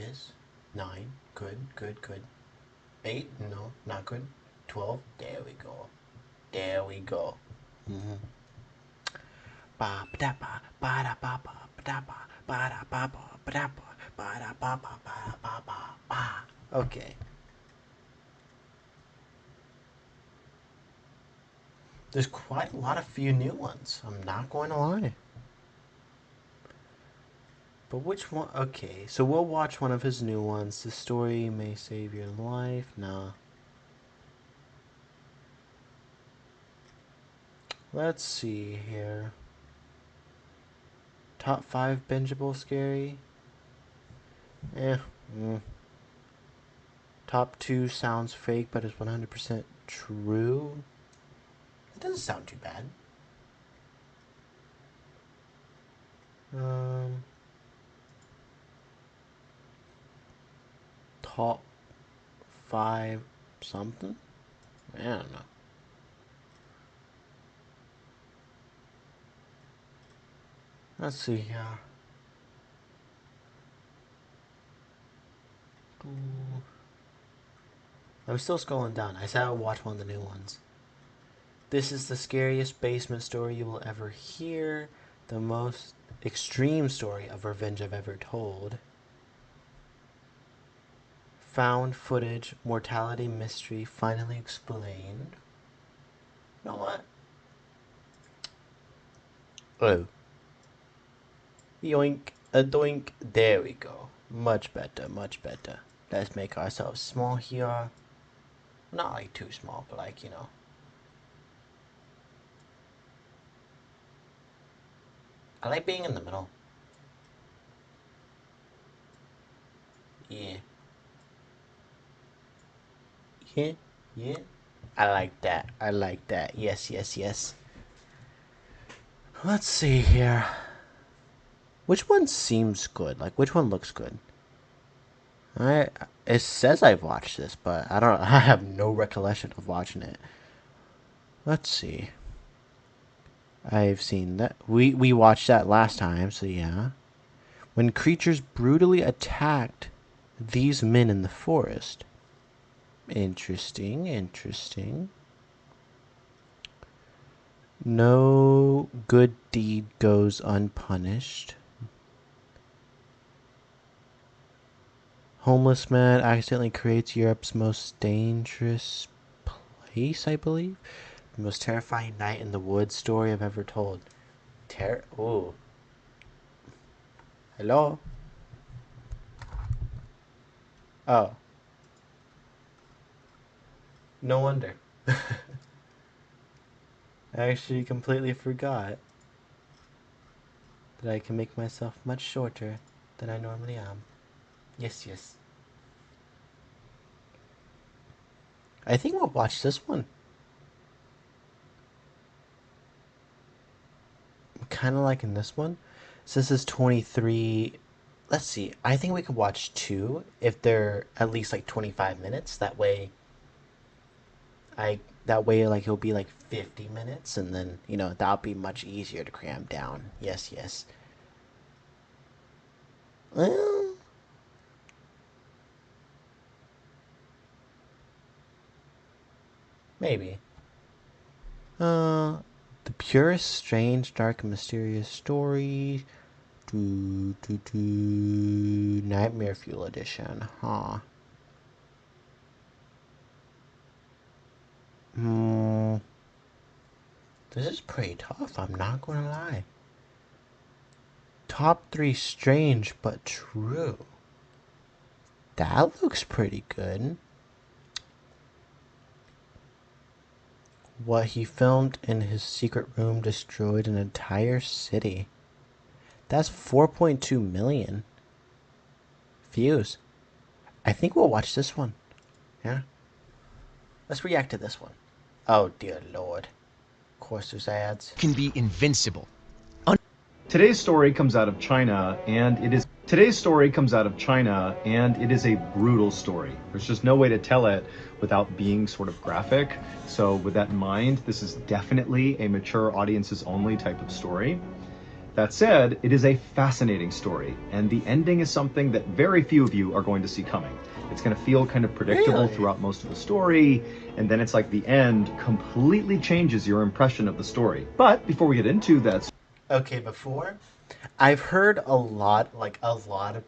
is 9. Good, good, good. 8. No, not good. 12. There we go. There we go. Mm-hmm. Ba da ba ba da ba ba da ba ba da ba ba da ba ba da ba ba ba ba ba. Okay. There's quite a lot of few new ones. I'm not going to lie. But which one? Okay, so we'll watch one of his new ones. The story may save your life. Nah. Let's see here. Top 5 bingeable scary. Eh. Mm. Top 2 sounds fake but is 100% true. It doesn't sound too bad. Um. Top 5 something? I don't know. Let's see here. I'm still scrolling down. I said I would watch one of the new ones. This is the scariest basement story you will ever hear. The most extreme story of revenge I've ever told. Found footage, mortality mystery finally explained. You know what? Oh. Yoink, a doink. There we go. Much better, much better. Let's make ourselves small here. Not like too small, but like, you know. I like being in the middle. Yeah. Yeah. Yeah. I like that. I like that. Yes, yes, yes. Let's see here. Which one seems good? Like, which one looks good? I It says I've watched this, but I don't. I have no recollection of watching it. Let's see. I've seen that. We watched that last time, so yeah. When creatures brutally attacked these men in the forest. Interesting, interesting. No good deed goes unpunished. Homeless man accidentally creates Europe's most dangerous place, I believe. The most terrifying night in the woods story I've ever told. Ooh. Hello? Oh. No wonder. I actually completely forgot that I can make myself much shorter than I normally am. Yes, yes. I think we'll watch this one. I'm kind of liking this one. Since this is 23, let's see. I think we could watch two if they're at least like 25 minutes. That way like it'll be like 50 minutes and then, you know, that'll be much easier to cram down. Yes, yes. Well, maybe. Uh the purest, strange, dark, and mysterious story. Nightmare Fuel Edition, huh? Hmm. This is pretty tough, I'm not gonna lie. Top 3 strange but true. That looks pretty good. What he filmed in his secret room destroyed an entire city. That's 4.2 million views. I think we'll watch this one. Yeah. Let's react to this one. Oh dear lord. Of course there's ads. Can be invincible. Today's story comes out of China, and it is a brutal story. There's just no way to tell it without being sort of graphic. So with that in mind, this is definitely a mature audiences only type of story. That said, it is a fascinating story, and the ending is something that very few of you are going to see coming. It's going to feel kind of predictable Really? throughout most of the story, and then it's like the end completely changes your impression of the story. But before we get into that, Okay, before I've heard a lot, like a lot of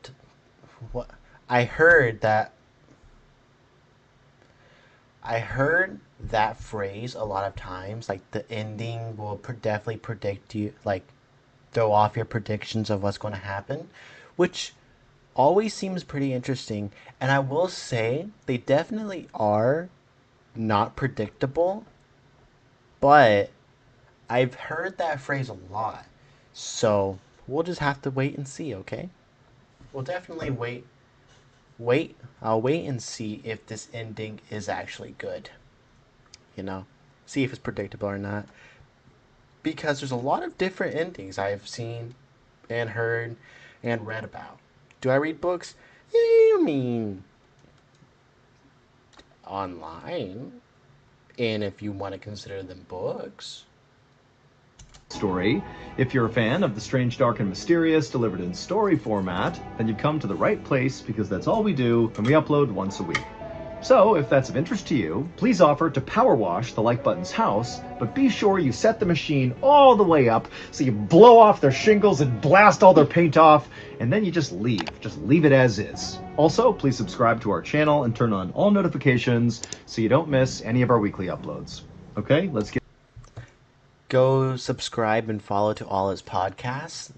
what I heard that I heard that phrase a lot of times, like the ending will definitely predict you, like throw off your predictions of what's going to happen, which always seems pretty interesting. And I will say they definitely are not predictable, but I've heard that phrase a lot. So we'll just have to wait and see, okay? We'll definitely wait. I'll wait and see if this ending is actually good. You know, see if it's predictable or not. Because there's a lot of different endings I've seen and heard and read about. Do I read books? I mean, online. And if you want to consider them books. story. If you're a fan of the strange, dark, and mysterious delivered in story format, then you've come to the right place because that's all we do and we upload once a week. So, if that's of interest to you, please offer to power wash the Like Button's house, but be sure you set the machine all the way up so you blow off their shingles and blast all their paint off, and then you just leave. Just leave it as is. Also, please subscribe to our channel and turn on all notifications so you don't miss any of our weekly uploads. Okay, let's get. Go subscribe and follow to all his podcasts.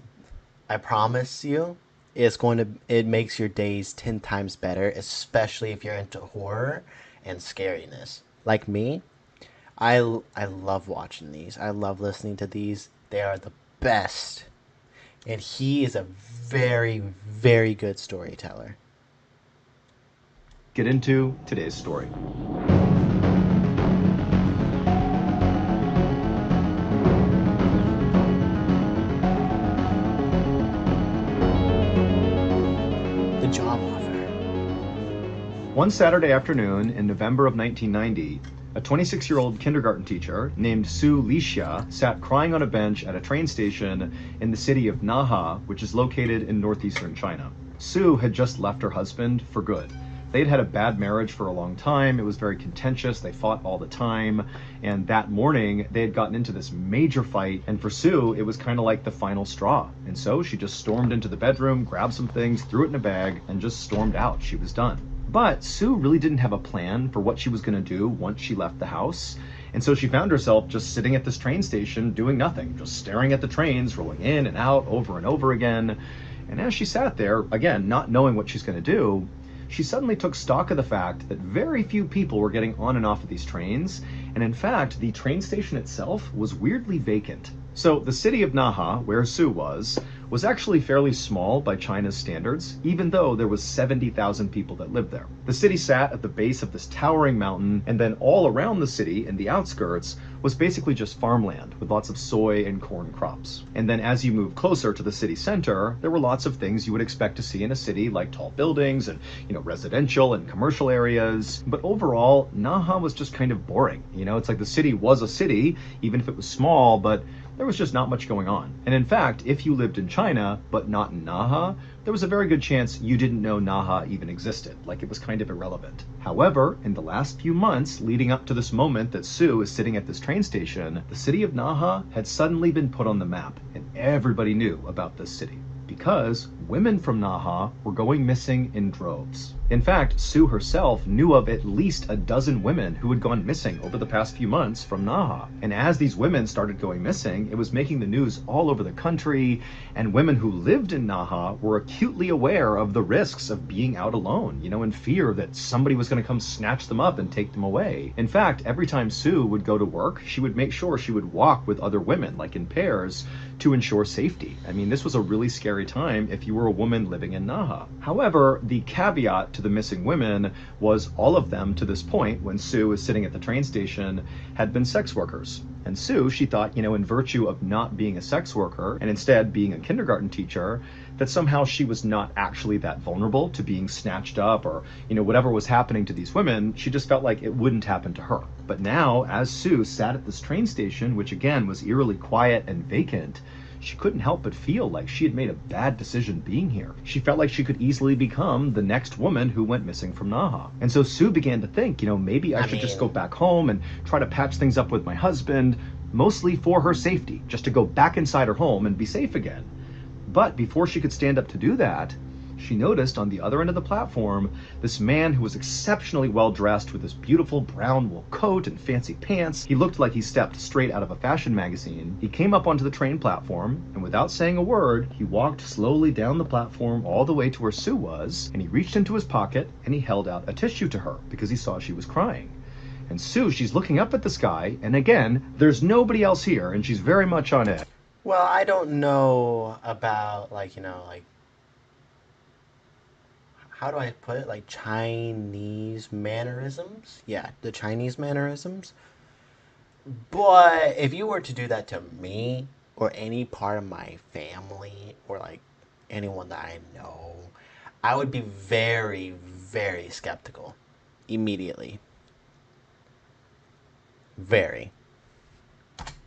I promise you, it makes your days 10 times better, especially if you're into horror and scariness. Like me, I love watching these. I love listening to these. They are the best. And he is a very, very good storyteller. Get into today's story. The job offer. One Saturday afternoon in November of 1990, a 26-year-old kindergarten teacher named Sue Lixia sat crying on a bench at a train station in the city of Naha, which is located in northeastern China. Sue had just left her husband for good. They'd had a bad marriage for a long time. It was very contentious. They fought all the time. And that morning, they had gotten into this major fight. And for Sue, it was kind of like the final straw. And so she just stormed into the bedroom, grabbed some things, threw it in a bag, and just stormed out. She was done. But Sue really didn't have a plan for what she was going to do once she left the house. And so she found herself just sitting at this train station doing nothing, just staring at the trains rolling in and out over and over again. And as she sat there, again, not knowing what she's going to do, she suddenly took stock of the fact that very few people were getting on and off of these trains, and in fact, the train station itself was weirdly vacant. So the city of Naha, where Sue was actually fairly small by China's standards, even though there was 70,000 people that lived there. The city sat at the base of this towering mountain, and then all around the city in the outskirts was basically just farmland with lots of soy and corn crops. And then as you move closer to the city center, there were lots of things you would expect to see in a city, like tall buildings and, residential and commercial areas. But overall, Naha was just kind of boring. It's like the city was a city, even if it was small, but there was just not much going on. And in fact, if you lived in China, but not in Naha, there was a very good chance you didn't know Naha even existed, like it was kind of irrelevant. However, in the last few months leading up to this moment that Sue is sitting at this train station, the city of Naha had suddenly been put on the map, and everybody knew about this city. Because women from Naha were going missing in droves. In fact, Sue herself knew of at least a dozen women who had gone missing over the past few months from Naha. And as these women started going missing, it was making the news all over the country, and women who lived in Naha were acutely aware of the risks of being out alone, in fear that somebody was going to come snatch them up and take them away. In fact, every time Sue would go to work, she would make sure she would walk with other women, like in pairs, to ensure safety. I mean, this was a really scary time if you were a woman living in Naha. However, the caveat to the missing women was all of them to this point, when Sue was sitting at the train station, had been sex workers. And Sue, she thought, in virtue of not being a sex worker and instead being a kindergarten teacher, that somehow she was not actually that vulnerable to being snatched up or, whatever was happening to these women, she just felt like it wouldn't happen to her. But now, as Sue sat at this train station, which again was eerily quiet and vacant, she couldn't help but feel like she had made a bad decision being here. She felt like she could easily become the next woman who went missing from Naha. And so Sue began to think, maybe I should just go back home and try to patch things up with my husband, mostly for her safety, just to go back inside her home and be safe again. But before she could stand up to do that, she noticed on the other end of the platform this man who was exceptionally well dressed with this beautiful brown wool coat and fancy pants. He looked like he stepped straight out of a fashion magazine. He came up onto the train platform, and without saying a word, he walked slowly down the platform all the way to where Sue was, and he reached into his pocket and he held out a tissue to her because he saw she was crying. And Sue, she's looking up at the sky, and again, there's nobody else here, and she's very much on edge. Well, I don't know about, how do I put it? Like Chinese mannerisms? Yeah, the Chinese mannerisms. But if you were to do that to me or any part of my family or anyone that I know, I would be very, very skeptical immediately. Very.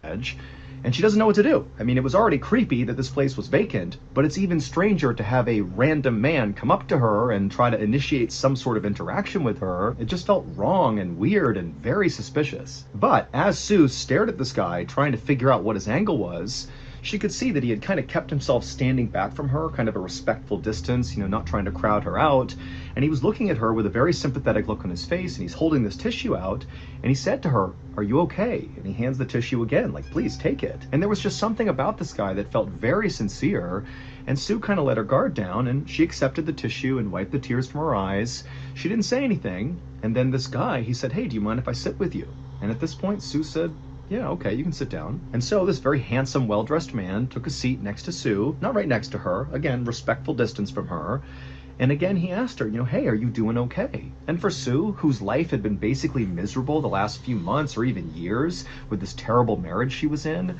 Edge, and she doesn't know what to do. I mean, it was already creepy that this place was vacant, but it's even stranger to have a random man come up to her and try to initiate some sort of interaction with her. It just felt wrong and weird and very suspicious. But as Sue stared at this guy, trying to figure out what his angle was, she could see that he had kind of kept himself standing back from her, kind of a respectful distance, not trying to crowd her out. And he was looking at her with a very sympathetic look on his face, and he's holding this tissue out, and he said to her, "Are you okay?" And he hands the tissue again, like, "Please take it." And there was just something about this guy that felt very sincere, and Sue kind of let her guard down, and she accepted the tissue and wiped the tears from her eyes. She didn't say anything, and then this guy, he said, "Hey, do you mind if I sit with you?" And at this point, Sue said, "Yeah, okay, you can sit down." And so this very handsome, well-dressed man took a seat next to Sue, not right next to her, again, respectful distance from her. And again, he asked her, "Hey, are you doing okay?" And for Sue, whose life had been basically miserable the last few months or even years with this terrible marriage she was in,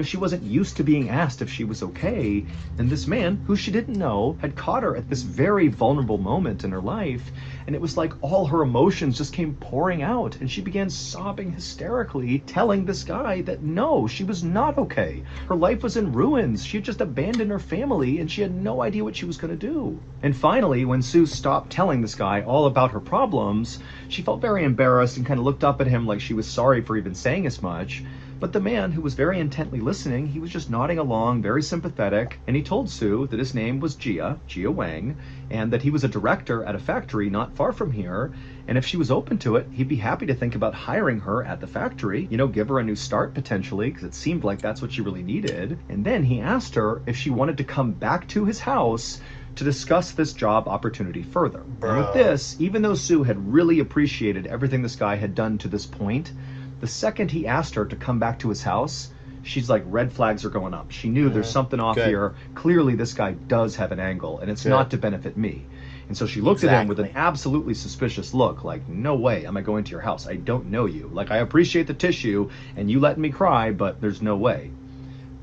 she wasn't used to being asked if she was okay. And this man, who she didn't know, had caught her at this very vulnerable moment in her life. And it was like all her emotions just came pouring out, and she began sobbing hysterically, telling this guy that no, she was not okay. Her life was in ruins. She had just abandoned her family, and she had no idea what she was going to do. And finally, when Sue stopped telling this guy all about her problems, she felt very embarrassed and kind of looked up at him like she was sorry for even saying as much. But the man, who was very intently listening, he was just nodding along, very sympathetic, and he told Sue that his name was Jia Wang, and that he was a director at a factory not far from here, and if she was open to it, he'd be happy to think about hiring her at the factory, give her a new start potentially, because it seemed like that's what she really needed. And then he asked her if she wanted to come back to his house to discuss this job opportunity further. And with this, even though Sue had really appreciated everything this guy had done to this point, the second he asked her to come back to his house, she's like, red flags are going up. She knew there's something off here. Clearly this guy does have an angle, and it's not to benefit me. And so she looked at him with an absolutely suspicious look, like, no way am I going to your house. I don't know you. Like, I appreciate the tissue and you letting me cry, but there's no way.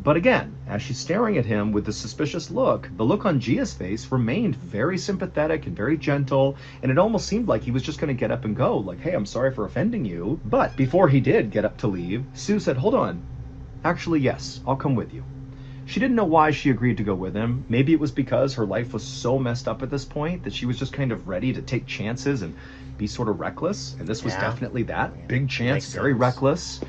But again, as she's staring at him with the suspicious look, the look on Gia's face remained very sympathetic and very gentle, and it almost seemed like he was just going to get up and go, like, "Hey, I'm sorry for offending you." But before he did get up to leave, Sue said, "Hold on. Actually, yes, I'll come with you." She didn't know why she agreed to go with him. Maybe it was because her life was so messed up at this point that she was just kind of ready to take chances and be sort of reckless, and this was definitely that. Big chance, very reckless.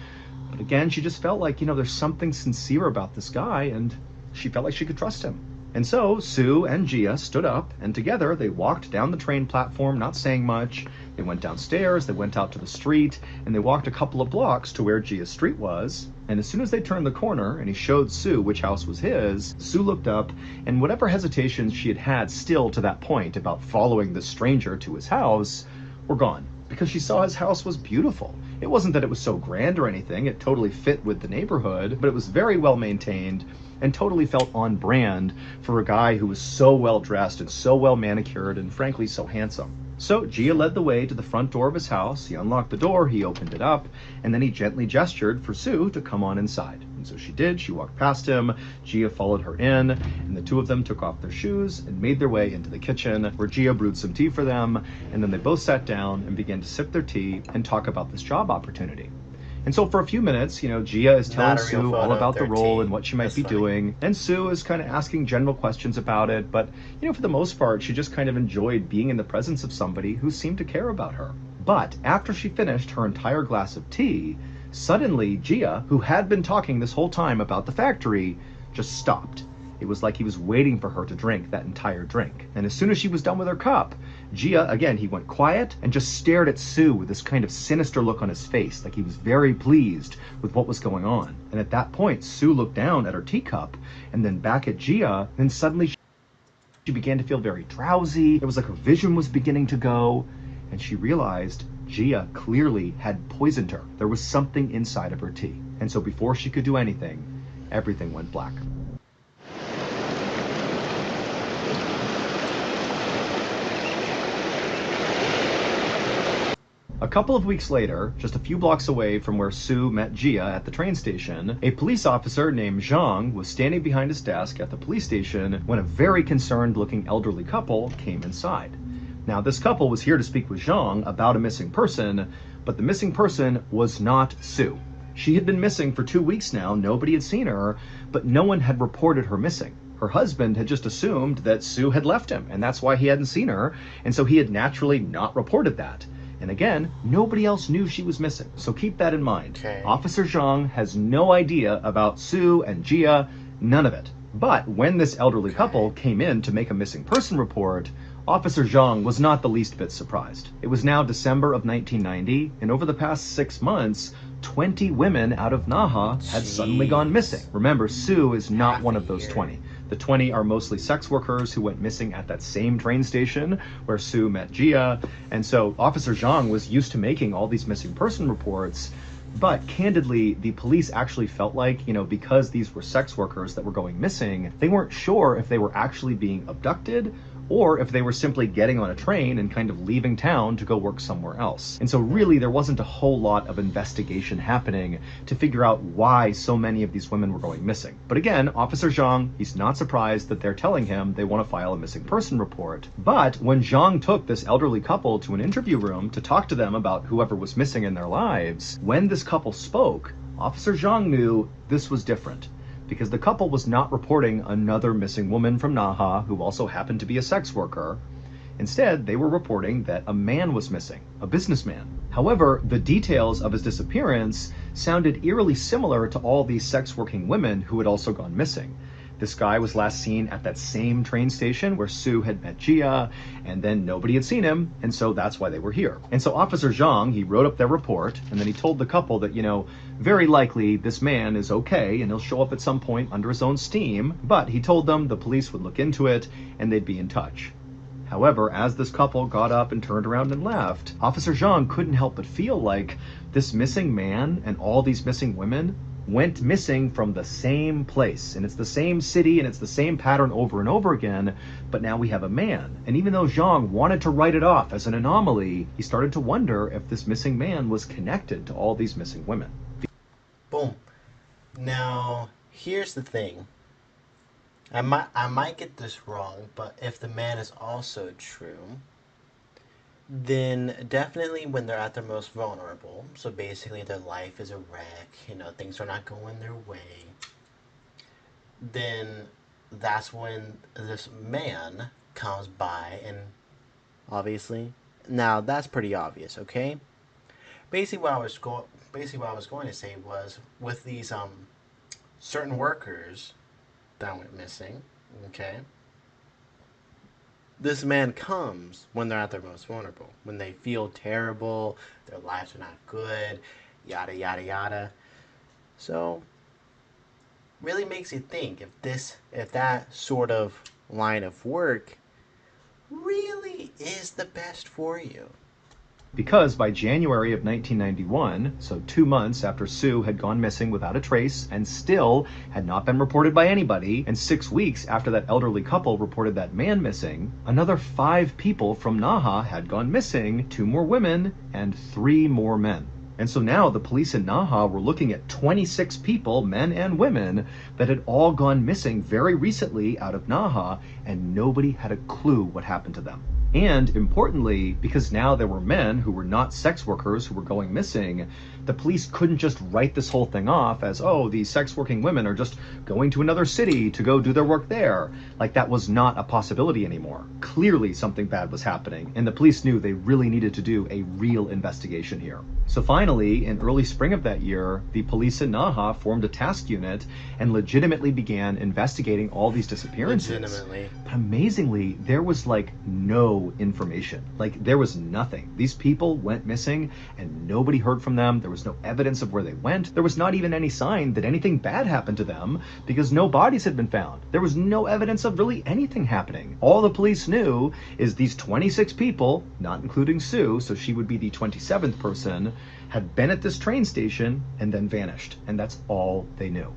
But again, she just felt like, there's something sincere about this guy, and she felt like she could trust him. And so Sue and Gia stood up, and together they walked down the train platform, not saying much. They went downstairs, they went out to the street, and they walked a couple of blocks to where Gia's street was. And as soon as they turned the corner and he showed Sue which house was his, Sue looked up, and whatever hesitations she had had still to that point about following the stranger to his house were gone, because she saw his house was beautiful. It wasn't that it was so grand or anything, it totally fit with the neighborhood, but it was very well maintained and totally felt on brand for a guy who was so well dressed and so well manicured and frankly so handsome. So Gia led the way to the front door of his house. He unlocked the door, he opened it up, and then he gently gestured for Sue to come on inside. And so she did. She walked past him, Gia followed her in, and the two of them took off their shoes and made their way into the kitchen, where Gia brewed some tea for them, and then they both sat down and began to sip their tea and talk about this job opportunity. And so for a few minutes, Gia is telling Not a real Sue all photo of about the their role and tea. what she might That's be funny. doing. And Sue is kind of asking general questions about it. But, for the most part, she just kind of enjoyed being in the presence of somebody who seemed to care about her. But after she finished her entire glass of tea, suddenly Gia, who had been talking this whole time about the factory, just stopped. It was like he was waiting for her to drink that entire drink. And as soon as she was done with her cup, Gia, again, he went quiet and just stared at Sue with this kind of sinister look on his face, like he was very pleased with what was going on. And at that point, Sue looked down at her teacup and then back at Gia, and suddenly she began to feel very drowsy. It was like her vision was beginning to go, and she realized Gia clearly had poisoned her. There was something inside of her tea. And so before she could do anything, everything went black. A couple of weeks later, just a few blocks away from where Sue met Gia at the train station, a police officer named Zhang was standing behind his desk at the police station when a very concerned-looking elderly couple came inside. Now, this couple was here to speak with Zhang about a missing person, but the missing person was not Sue. She had been missing for 2 weeks now, nobody had seen her, but no one had reported her missing. Her husband had just assumed that Sue had left him, and that's why he hadn't seen her, and so he had naturally not reported that. And again, nobody else knew she was missing, so keep that in mind. Okay. Officer Zhang has no idea about Sue and Gia, none of it. But when this elderly couple came in to make a missing person report, Officer Zhang was not the least bit surprised. It was now December of 1990, and over the past 6 months, 20 women out of Naha had suddenly gone missing. Remember, Sue is not one of those 20. The 20 are mostly sex workers who went missing at that same train station where Sue met Gia. And so Officer Zhang was used to making all these missing person reports. But candidly, the police actually felt like, because these were sex workers that were going missing, they weren't sure if they were actually being abducted or if they were simply getting on a train and kind of leaving town to go work somewhere else. And so really there wasn't a whole lot of investigation happening to figure out why so many of these women were going missing. But again, Officer Zhang, he's not surprised that they're telling him they want to file a missing person report. But when Zhang took this elderly couple to an interview room to talk to them about whoever was missing in their lives, when this couple spoke, Officer Zhang knew this was different, because the couple was not reporting another missing woman from Naha who also happened to be a sex worker. Instead, they were reporting that a man was missing, a businessman. However, the details of his disappearance sounded eerily similar to all these sex-working women who had also gone missing. This guy was last seen at that same train station where Sue had met Gia, and then nobody had seen him, and so that's why they were here. And so Officer Zhang, he wrote up their report, and then he told the couple that, very likely this man is okay, and he'll show up at some point under his own steam, but he told them the police would look into it, and they'd be in touch. However, as this couple got up and turned around and left, Officer Zhang couldn't help but feel like this missing man and all these missing women went missing from the same place, and it's the same city and it's the same pattern over and over again, but now we have a man. And even though Zhang wanted to write it off as an anomaly, he started to wonder if this missing man was connected to all these missing women. Boom. Now, here's the thing. I might get this wrong, but if the man is also true, then definitely when they're at their most vulnerable, so basically their life is a wreck, things are not going their way, then that's when this man comes by, and obviously, now that's pretty obvious, okay? Basically what I was going to say was, with these certain workers that went missing, okay, this man comes when they're at their most vulnerable, when they feel terrible, their lives are not good, yada yada yada. So really makes you think if that sort of line of work really is the best for you. Because by January of 1991, so 2 months after Sue had gone missing without a trace and still had not been reported by anybody, and 6 weeks after that elderly couple reported that man missing, another 5 people from Naha had gone missing, 2 more women and 3 more men. And so now the police in Naha were looking at 26 people, men and women, that had all gone missing very recently out of Naha, and nobody had a clue what happened to them. And importantly, because now there were men who were not sex workers who were going missing, The police couldn't just write this whole thing off as, oh, these sex working women are just going to another city to go do their work there. Like, that was not a possibility anymore. Clearly something bad was happening, and the police knew they really needed to do a real investigation here. So finally, in early spring of that year, the police in Naha formed a task unit and legitimately began investigating all these disappearances. Legitimately. But amazingly, there was like no information. Like, there was nothing. These people went missing and nobody heard from them. There was no evidence of where they went. There was not even any sign that anything bad happened to them because no bodies had been found. There was no evidence of really anything happening. All the police knew is these 26 people, not including Sue, so she would be the 27th person, had been at this train station and then vanished. And that's all they knew.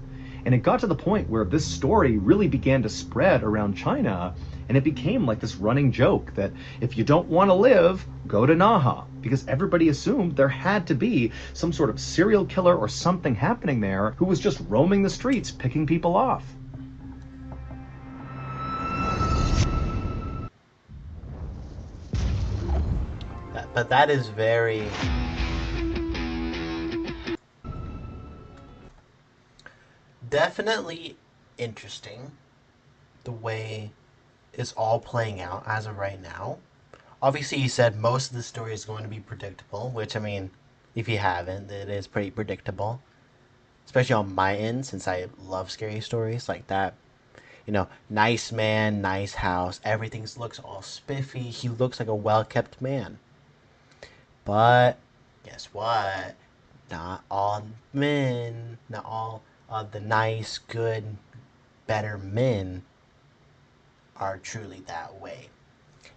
And it got to the point where this story really began to spread around China, and it became like this running joke that if you don't want to live, go to Naha, because everybody assumed there had to be some sort of serial killer or something happening there who was just roaming the streets, picking people off. But that is very... definitely interesting, the way it's all playing out as of right now. Obviously, you said most of the story is going to be predictable, which, I mean, if you haven't, it is pretty predictable. Especially on my end, since I love scary stories like that. You know, nice man, nice house, everything looks all spiffy. He looks like a well-kept man. But guess what? Not all men, not all the nice, good, better men are truly that way.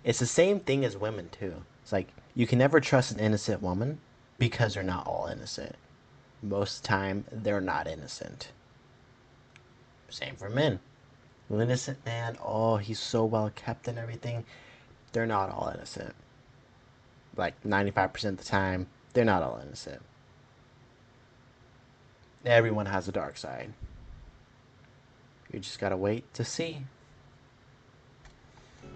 It's the same thing as women too. It's like you can never trust an innocent woman because they're not all innocent. Most of the time, they're not innocent. Same for men. An innocent man, oh, he's so well kept and everything. They're not all innocent. Like 95% of the time, they're not all innocent. Everyone has a dark side. You just gotta wait to see.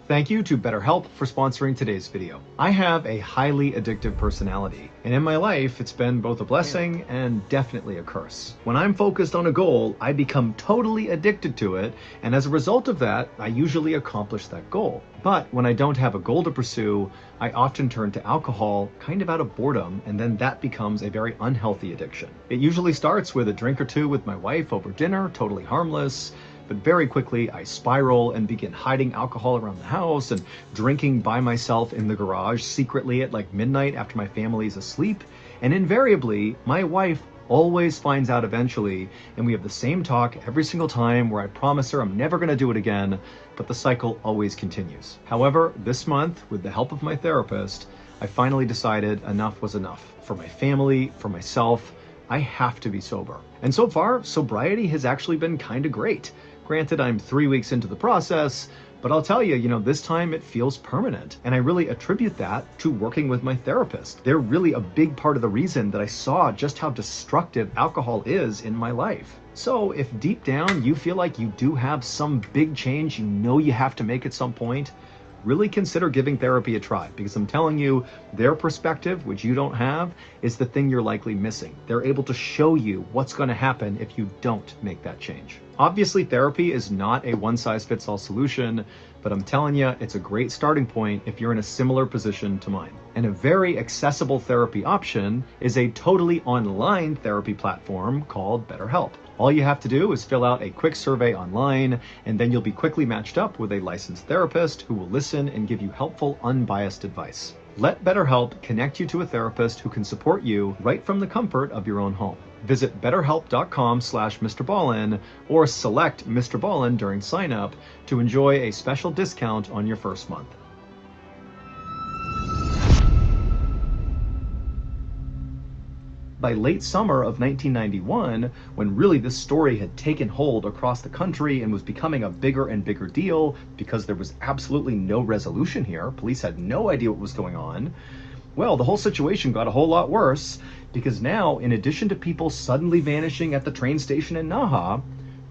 Thank you to BetterHelp for sponsoring today's video. I have a highly addictive personality, and in my life, it's been both a blessing and definitely a curse. When I'm focused on a goal, I become totally addicted to it, and as a result of that, I usually accomplish that goal. But when I don't have a goal to pursue, I often turn to alcohol kind of out of boredom, and then that becomes a very unhealthy addiction. It usually starts with a drink or two with my wife over dinner, totally harmless. But very quickly, I spiral and begin hiding alcohol around the house and drinking by myself in the garage secretly at like midnight after my family's asleep. And invariably, my wife always finds out eventually, and we have the same talk every single time where I promise her I'm never going to do it again, but the cycle always continues. However, this month, with the help of my therapist, I finally decided enough was enough. For my family, for myself, I have to be sober. And so far, sobriety has actually been kind of great. Granted, I'm 3 weeks into the process, but I'll tell you, this time it feels permanent. And I really attribute that to working with my therapist. They're really a big part of the reason that I saw just how destructive alcohol is in my life. So if deep down you feel like you do have some big change you have to make at some point, really consider giving therapy a try, because I'm telling you, their perspective, which you don't have, is the thing you're likely missing. They're able to show you what's going to happen if you don't make that change. Obviously, therapy is not a one-size-fits-all solution, but I'm telling you, it's a great starting point if you're in a similar position to mine. And a very accessible therapy option is a totally online therapy platform called BetterHelp. All you have to do is fill out a quick survey online, and then you'll be quickly matched up with a licensed therapist who will listen and give you helpful, unbiased advice. Let BetterHelp connect you to a therapist who can support you right from the comfort of your own home. Visit betterhelp.com/Mr. Ballin or select Mr. Ballin during sign up to enjoy a special discount on your first month. By late summer of 1991, when really this story had taken hold across the country and was becoming a bigger and bigger deal because there was absolutely no resolution here, police had no idea what was going on, well, the whole situation got a whole lot worse, because now, in addition to people suddenly vanishing at the train station in Naha,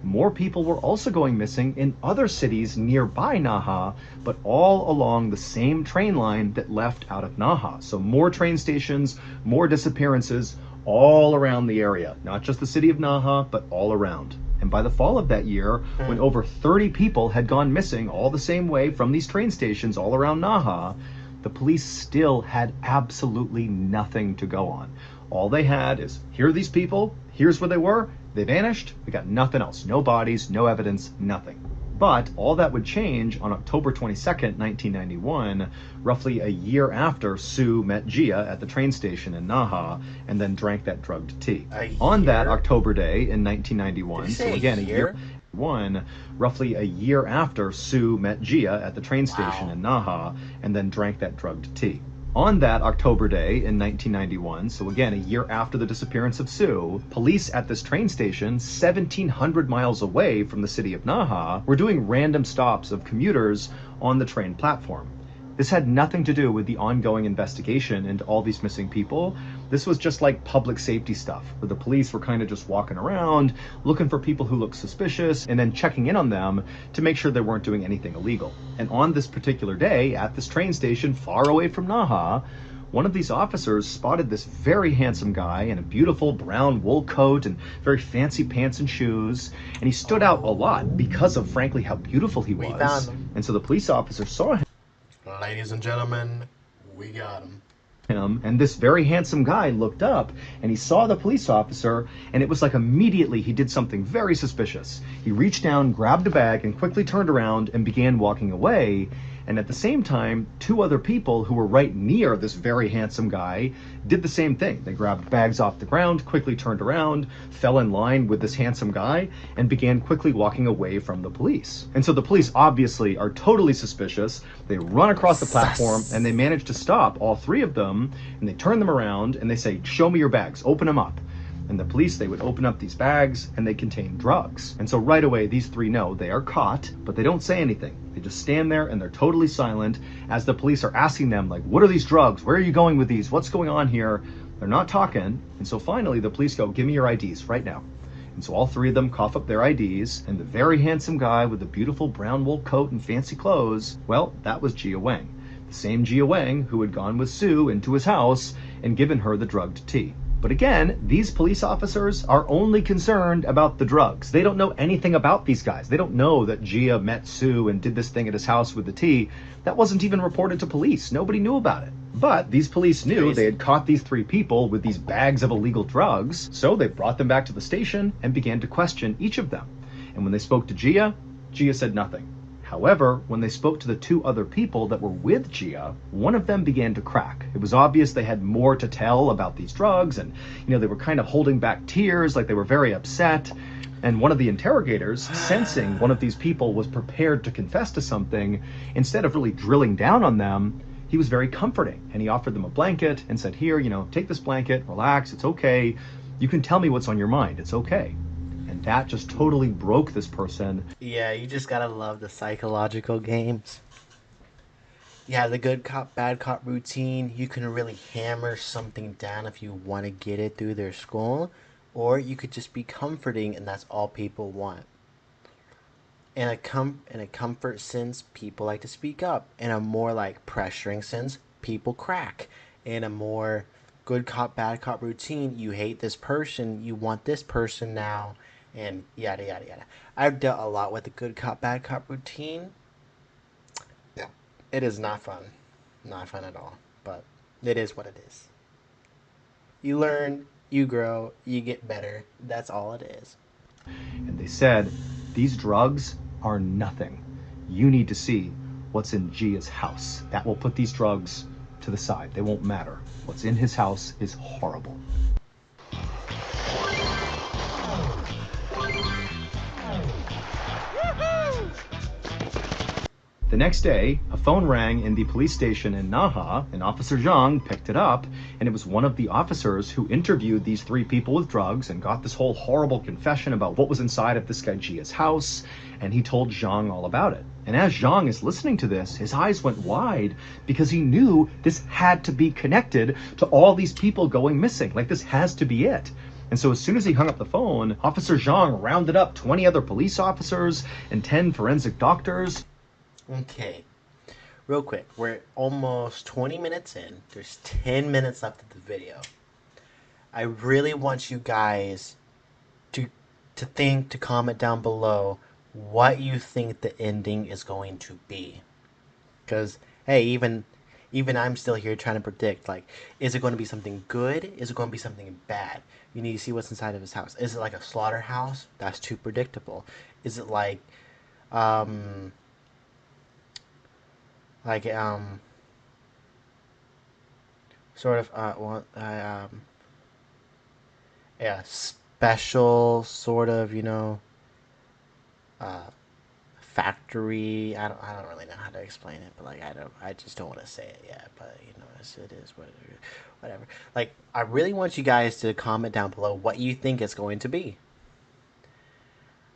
more people were also going missing in other cities nearby Naha, but all along the same train line that left out of Naha. So more train stations, more disappearances, all around the area, not just the city of Naha, but all around. And by the fall of that year, when over 30 people had gone missing all the same way from these train stations all around Naha, the police still had absolutely nothing to go on. All they had is, here are these people, here's where they were, they vanished, we got nothing else. No bodies, no evidence, nothing. But all that would change on October 22nd, 1991, roughly a year after Sue met Gia at the train station in Naha and then drank that drugged tea. On that October day in 1991, so again, a year one, roughly a year after Sue met Gia at the train station in Naha and then drank that drugged tea. On that October day in 1991, so again a year after the disappearance of Sue, police at this train station, 1,700 miles away from the city of Naha, were doing random stops of commuters on the train platform. This had nothing to do with the ongoing investigation into all these missing people. This was just like public safety stuff, where the police were kind of just walking around, looking for people who looked suspicious, and then checking in on them to make sure they weren't doing anything illegal. And on this particular day, at this train station far away from Naha, one of these officers spotted this very handsome guy in a beautiful brown wool coat and very fancy pants and shoes, and he stood out a lot because of, frankly, how beautiful he was. We found him. And so the police officer saw him. Ladies and gentlemen, we got him. And this very handsome guy looked up and he saw the police officer, and it was like immediately he did something very suspicious. He reached down, grabbed a bag, and quickly turned around and began walking away. And at the same time, two other people who were right near this very handsome guy did the same thing. They grabbed bags off the ground, quickly turned around, fell in line with this handsome guy, and began quickly walking away from the police. And so the police obviously are totally suspicious. They run across the platform and they manage to stop all three of them, and they turn them around and they say, "Show me your bags, open them up." And the police, they would open up these bags and they contain drugs. And so right away, these three know they are caught, but they don't say anything. They just stand there and they're totally silent as the police are asking them, like, what are these drugs? Where are you going with these? What's going on here? They're not talking. And so finally the police go, "Give me your IDs right now." And so all three of them cough up their IDs, and the very handsome guy with the beautiful brown wool coat and fancy clothes, well, that was Gia Wang. The same Gia Wang who had gone with Sue into his house and given her the drugged tea. But again, these police officers are only concerned about the drugs. They don't know anything about these guys. They don't know that Gia met Sue and did this thing at his house with the tea. That wasn't even reported to police. Nobody knew about it. But these police knew they had caught these three people with these bags of illegal drugs, so they brought them back to the station and began to question each of them. And when they spoke to Gia, Gia said nothing. However, when they spoke to the two other people that were with Gia, one of them began to crack. It was obvious they had more to tell about these drugs, and they were kind of holding back tears, like they were very upset. And one of the interrogators, sensing one of these people was prepared to confess to something, instead of really drilling down on them, he was very comforting. And he offered them a blanket and said, "Here, take this blanket, relax, it's okay. You can tell me what's on your mind, it's okay." And that just totally broke this person. Yeah, you just gotta love the psychological games. Yeah, the good cop, bad cop routine. You can really hammer something down if you want to get it through their skull, or you could just be comforting, and that's all people want. In a comfort sense, people like to speak up. In a more like pressuring sense, people crack. In a more good cop, bad cop routine, you hate this person, you want this person now, and yada yada yada. I've dealt a lot with the good cop, bad cop routine. Yeah. It is not fun. Not fun at all. But it is what it is. You learn, you grow, you get better. That's all it is. And they said, "These drugs are nothing. You need to see what's in Gia's house. That will put these drugs to the side. They won't matter. What's in his house is horrible." The next day, a phone rang in the police station in Naha, and Officer Zhang picked it up, and it was one of the officers who interviewed these three people with drugs and got this whole horrible confession about what was inside of this guy Gia's house, and he told Zhang all about it. And as Zhang is listening to this, his eyes went wide because he knew this had to be connected to all these people going missing. Like, this has to be it. And so as soon as he hung up the phone, Officer Zhang rounded up 20 other police officers and 10 forensic doctors. Okay, real quick, we're almost 20 minutes in. There's 10 minutes left of the video. I really want you guys to to comment down below what you think the ending is going to be. Because hey, even I'm still here trying to predict, like, is it going to be something good? Is it going to be something bad? You need to see what's inside of his house. Is it like a slaughterhouse? That's too predictable. Is it um like sort of yeah, special sort of, uh factory. I don't really know how to explain it, but like I just don't want to say it yet. But it is whatever. Like, I really want you guys to comment down below what you think it's going to be.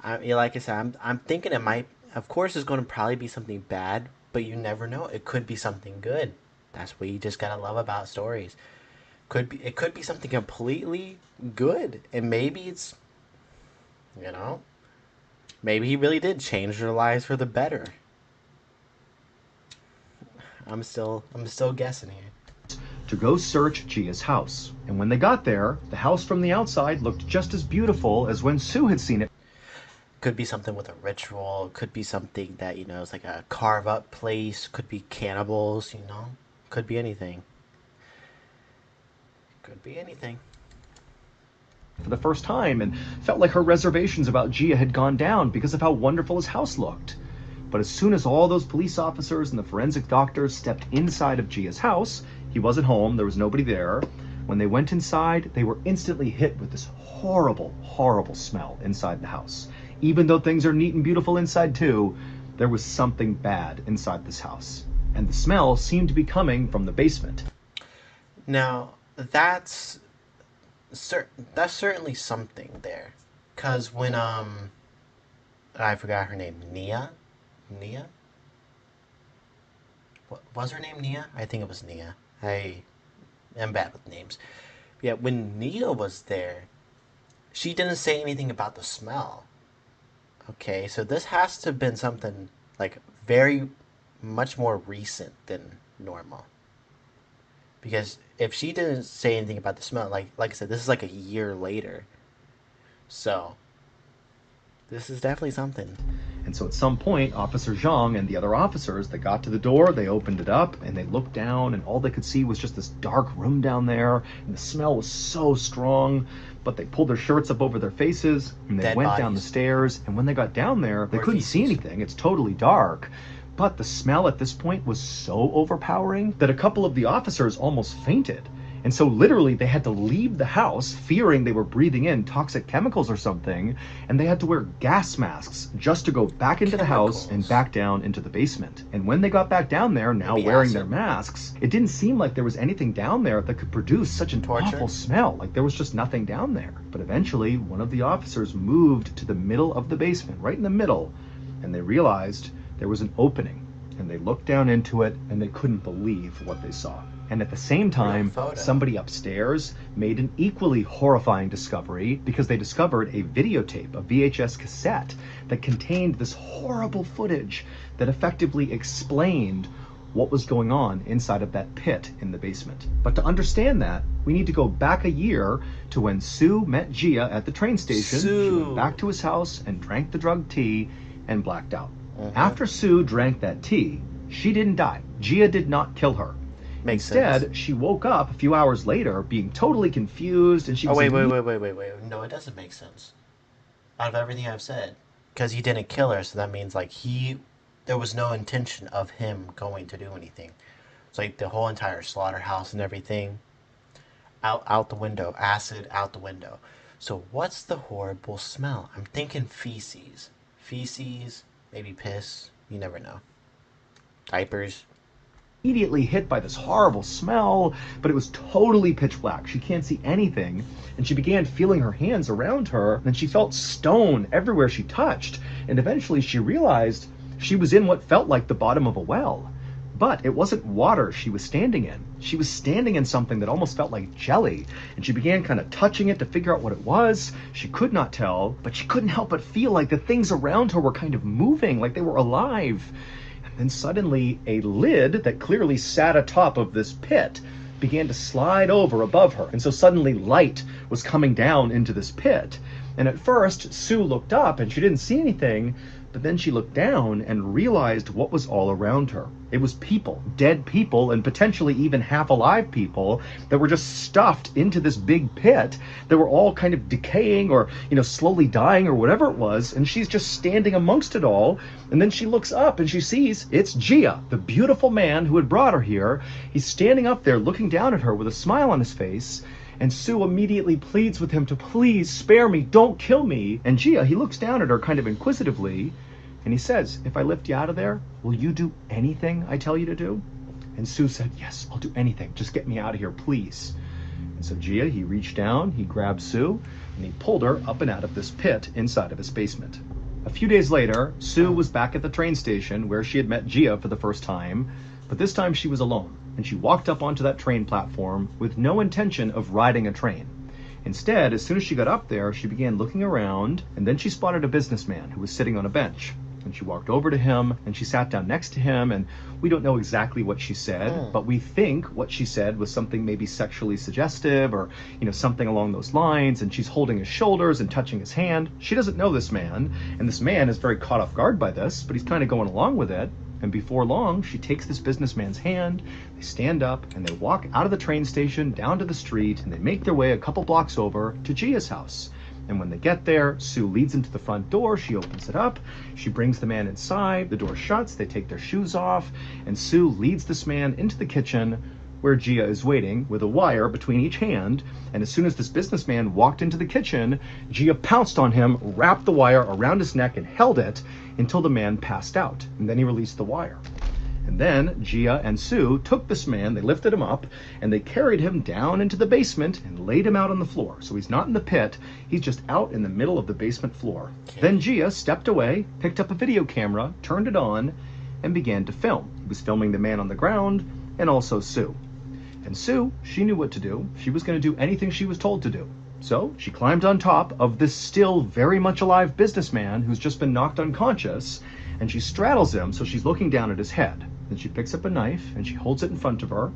Like I said, I'm thinking it might. Of course, it's going to probably be something bad, but you never know. It could be something good. That's what you just gotta love about stories. It could be something completely good, and maybe it's you know maybe he really did change their lives for the better. I'm still guessing here. To go search Gia's house. And when they got there, the house from the outside looked just as beautiful as when Sue had seen it. Could be something with a ritual. Could be something that is like a carve up place. Could be cannibals. Could be anything. Could be anything. For the first time, and felt like her reservations about Gia had gone down because of how wonderful his house looked. But as soon as all those police officers and the forensic doctors stepped inside of Gia's house, he wasn't home, there was nobody there. When they went inside, they were instantly hit with this horrible, horrible smell inside the house. Even though things are neat and beautiful inside too, there was something bad inside this house. And the smell seemed to be coming from the basement. Now, that's certainly something there. Because when, I forgot her name, Nia? Nia? What was her name? Nia? I think it was Nia. I am bad with names. Yeah, when Nia was there, she didn't say anything about the smell. Okay, so this has to have been something like very much more recent than normal. Because if she didn't say anything about the smell, like I said, this is like a year later. So this is definitely something. And so at some point, Officer Zhang and the other officers, they got to the door, they opened it up, and they looked down, and all they could see was just this dark room down there, and the smell was so strong. But they pulled their shirts up over their faces, and they Dead went bodies. down the stairs, and when they got down there, they Or couldn't see feces. anything. It's totally dark. But the smell at this point was so overpowering that a couple of the officers almost fainted. And so literally they had to leave the house fearing they were breathing in toxic chemicals or something, and they had to wear gas masks just to go back into the house and back down into the basement. And when they got back down there, now Maybe wearing acid. their masks, it didn't seem like there was anything down there that could produce such an Torture? awful smell. Like there was just nothing down there. But eventually one of the officers moved to the middle of the basement, right in the middle, and they realized there was an opening. And they looked down into it and they couldn't believe what they saw. And at the same time, photo. somebody upstairs made an equally horrifying discovery because they discovered a videotape, a VHS cassette, that contained this horrible footage that effectively explained what was going on inside of that pit in the basement. But to understand that, we need to go back a year to when Sue met Gia at the train station. She went back to his house and drank the drug tea and blacked out. After Sue drank that tea, she didn't die. Gia did not kill her. Makes Instead, sense. she woke up a few hours later being totally confused, and she Oh, was wait. No, it doesn't make sense. Out of everything I've said. Because he didn't kill her, so that means, like, there was no intention of him going to do anything. It's like the whole entire slaughterhouse and everything, out the window. Acid, out the window. So what's the horrible smell? I'm thinking feces. Feces, maybe piss. You never know. Diapers. immediately hit by this horrible smell, but it was totally pitch black. She can't see anything, and she began feeling her hands around her, and she felt stone everywhere she touched, and eventually she realized she was in what felt like the bottom of a well. But it wasn't water she was standing in. She was standing in something that almost felt like jelly, and she began kind of touching it to figure out what it was. She could not tell, but she couldn't help but feel like the things around her were kind of moving, like they were alive. And then suddenly a lid that clearly sat atop of this pit began to slide over above her. And so suddenly light was coming down into this pit. And at first, Sue looked up and she didn't see anything, but then she looked down and realized what was all around her. It was people, dead people, and potentially even half-alive people that were just stuffed into this big pit that were all kind of decaying or, slowly dying or whatever it was, and she's just standing amongst it all. And then she looks up and she sees it's Gia, the beautiful man who had brought her here. He's standing up there looking down at her with a smile on his face. And Sue immediately pleads with him to please spare me, don't kill me. And Gia, he looks down at her kind of inquisitively, and he says, if I lift you out of there, will you do anything I tell you to do? And Sue said, yes, I'll do anything. Just get me out of here, please. And so Gia, he reached down, he grabbed Sue, and he pulled her up and out of this pit inside of his basement. A few days later, Sue was back at the train station where she had met Gia for the first time, but this time she was alone. And she walked up onto that train platform with no intention of riding a train. Instead, as soon as she got up there, she began looking around, and then she spotted a businessman who was sitting on a bench. And she walked over to him, and she sat down next to him, and we don't know exactly what she said, but we think what she said was something maybe sexually suggestive or, something along those lines, and she's holding his shoulders and touching his hand. She doesn't know this man, and this man is very caught off guard by this, but he's kind of going along with it. And before long, she takes this businessman's hand, they stand up, and they walk out of the train station down to the street, and they make their way a couple blocks over to Gia's house. And when they get there, Sue leads them to the front door, she opens it up, she brings the man inside, the door shuts, they take their shoes off, and Sue leads this man into the kitchen where Gia is waiting with a wire between each hand. And as soon as this businessman walked into the kitchen, Gia pounced on him, wrapped the wire around his neck and held it until the man passed out. And then he released the wire. And then Gia and Sue took this man, they lifted him up, and they carried him down into the basement and laid him out on the floor. So he's not in the pit, he's just out in the middle of the basement floor. Then Gia stepped away, picked up a video camera, turned it on, and began to film. He was filming the man on the ground and also Sue. And Sue, she knew what to do. She was going to do anything she was told to do. So she climbed on top of this still very much alive businessman who's just been knocked unconscious, and she straddles him so she's looking down at his head. Then she picks up a knife and she holds it in front of her,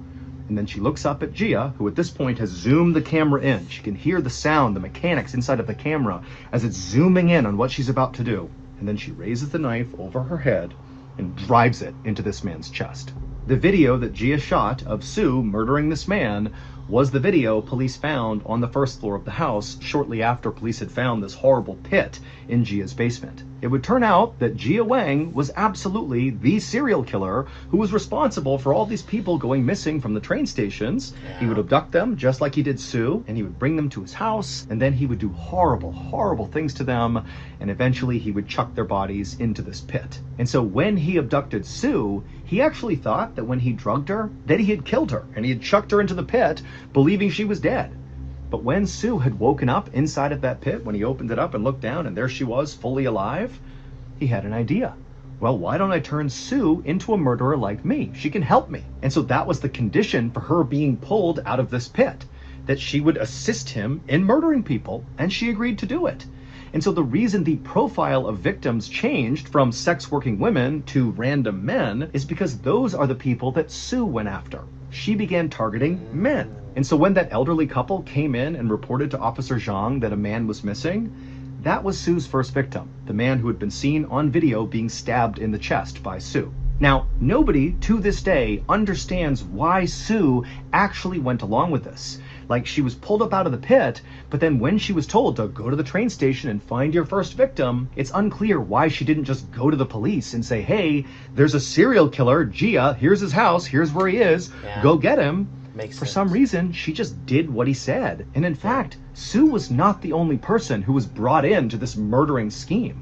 and then she looks up at Gia, who at this point has zoomed the camera in. She can hear the sound, the mechanics inside of the camera as it's zooming in on what she's about to do. And then she raises the knife over her head and drives it into this man's chest. The video that Gia shot of Sue murdering this man was the video police found on the first floor of the house shortly after police had found this horrible pit in Gia's basement. It would turn out that Gia Wang was absolutely the serial killer who was responsible for all these people going missing from the train stations. Yeah. He would abduct them just like he did Sue, and he would bring them to his house, and then he would do horrible, horrible things to them, and eventually he would chuck their bodies into this pit. And so when he abducted Sue, he actually thought that when he drugged her, that he had killed her, and he had chucked her into the pit, believing she was dead. But when Sue had woken up inside of that pit, when he opened it up and looked down and there she was, fully alive, he had an idea. Well, why don't I turn Sue into a murderer like me? She can help me. And so that was the condition for her being pulled out of this pit, that she would assist him in murdering people, and she agreed to do it. And so the reason the profile of victims changed from sex-working women to random men is because those are the people that Sue went after. She began targeting men. And so when that elderly couple came in and reported to Officer Zhang that a man was missing, that was Sue's first victim, the man who had been seen on video being stabbed in the chest by Sue. Now, nobody to this day understands why Sue actually went along with this. Like, she was pulled up out of the pit, but then when she was told to go to the train station and find your first victim, it's unclear why she didn't just go to the police and say, hey, there's a serial killer, Gia, here's his house, here's where he is, go get him. For some reason, she just did what he said. And in fact, Sue was not the only person who was brought into this murdering scheme.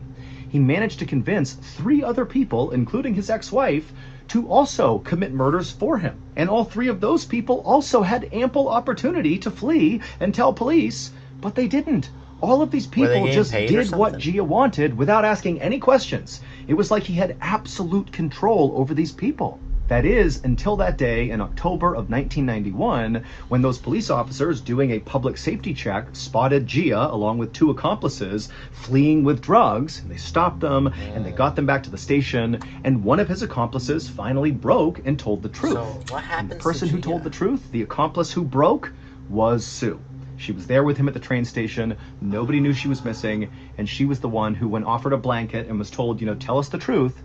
He managed to convince 3 other people, including his ex-wife, to also commit murders for him. And all 3 of those people also had ample opportunity to flee and tell police, but they didn't. All of these people just did what Gia wanted without asking any questions. It was like he had absolute control over these people. That is, until that day in October of 1991, when those police officers doing a public safety check spotted Gia along with two accomplices fleeing with drugs, and they stopped them and they got them back to the station, and one of his accomplices finally broke and told the truth. So what happens And the person to who told Gia? the truth, the accomplice who broke, was Sue. She was there with him at the train station. Nobody knew she was missing, and she was the one who, when offered a blanket and was told, tell us the truth,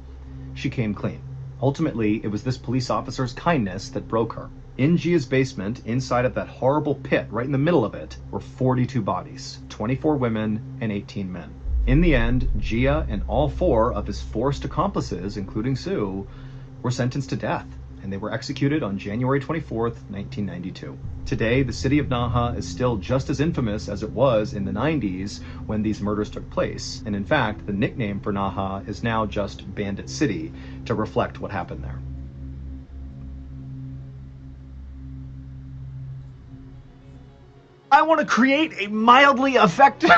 she came clean. Ultimately, it was this police officer's kindness that broke her. In Gia's basement, inside of that horrible pit, right in the middle of it, were 42 bodies, 24 women and 18 men. In the end, Gia and all 4 of his forced accomplices, including Sue, were sentenced to death, and they were executed on January 24th, 1992. Today, the city of Naha is still just as infamous as it was in the 90s when these murders took place. And in fact, the nickname for Naha is now just Bandit City to reflect what happened there. I want to create a mildly effective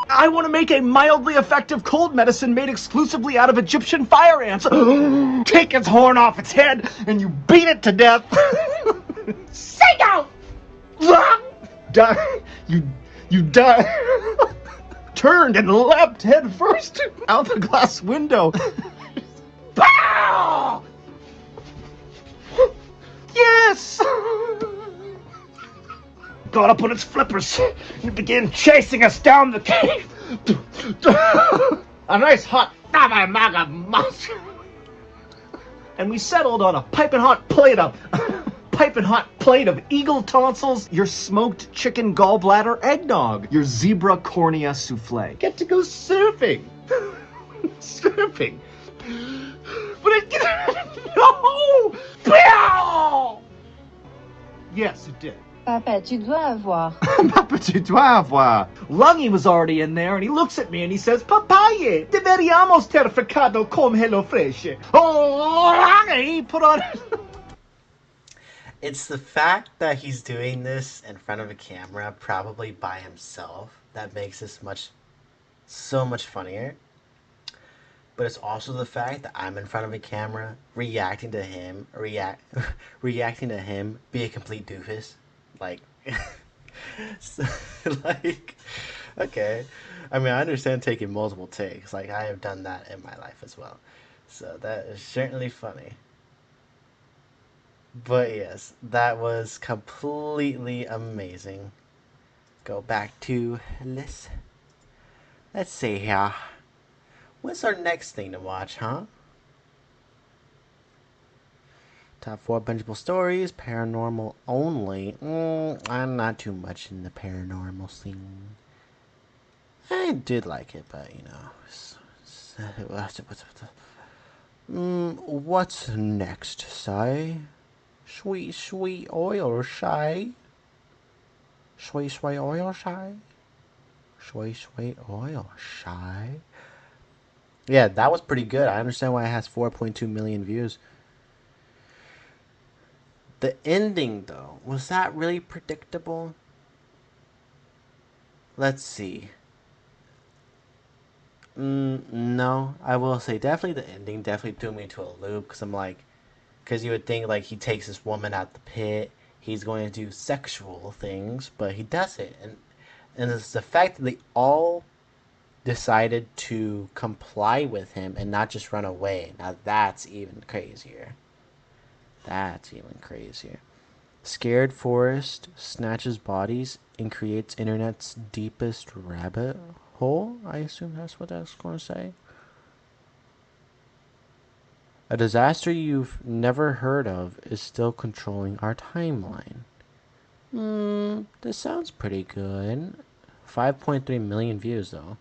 I want to make a mildly effective cold medicine made exclusively out of Egyptian fire ants. Take its horn off its head and you beat it to death. Say no! Die. You die. Turned and leapt head first out the glass window. Pow! Yes! Got up on its flippers and began chasing us down the cave. A nice hot maga musk. And we settled on a piping hot plate of eagle tonsils, your smoked chicken gallbladder eggnog, your zebra cornea souffle. Get to go surfing. Surfing. But no! Pow! Yes, it did. Papa, tu dois avoir. Papa, tu dois avoir. Lungy was already in there, and he looks at me and he says, Papaye, deveríamos ter ficado con HelloFresh. Oh, Lungy, put on... It's the fact that he's doing this in front of a camera, probably by himself, that makes this so much funnier. But it's also the fact that I'm in front of a camera, reacting to him be a complete doofus. Like, so, like, okay. I mean, I understand taking multiple takes. Like, I have done that in my life as well. So that is certainly funny. But yes, that was completely amazing. Go back to this. Let's see here. What's our next thing to watch, huh? Top 4 bingeable stories, paranormal only. I'm not too much in the paranormal scene. I did like it, but what's next, Sai? Sweet oil, Sai? Sweet oil, Sai? Sweet oil, Sai? Yeah, that was pretty good. I understand why it has 4.2 million views. The ending, though, was that really predictable? Let's see. No, I will say definitely the ending definitely threw me into a loop because you would think like he takes this woman out the pit, he's going to do sexual things, but he doesn't, and it's the fact that they all decided to comply with him and not just run away. Now that's even crazier. Scared forest snatches bodies and creates internet's deepest rabbit hole. I assume that's what that's going to say. A disaster you've never heard of is still controlling our timeline. This sounds pretty good. 5.3 million views though.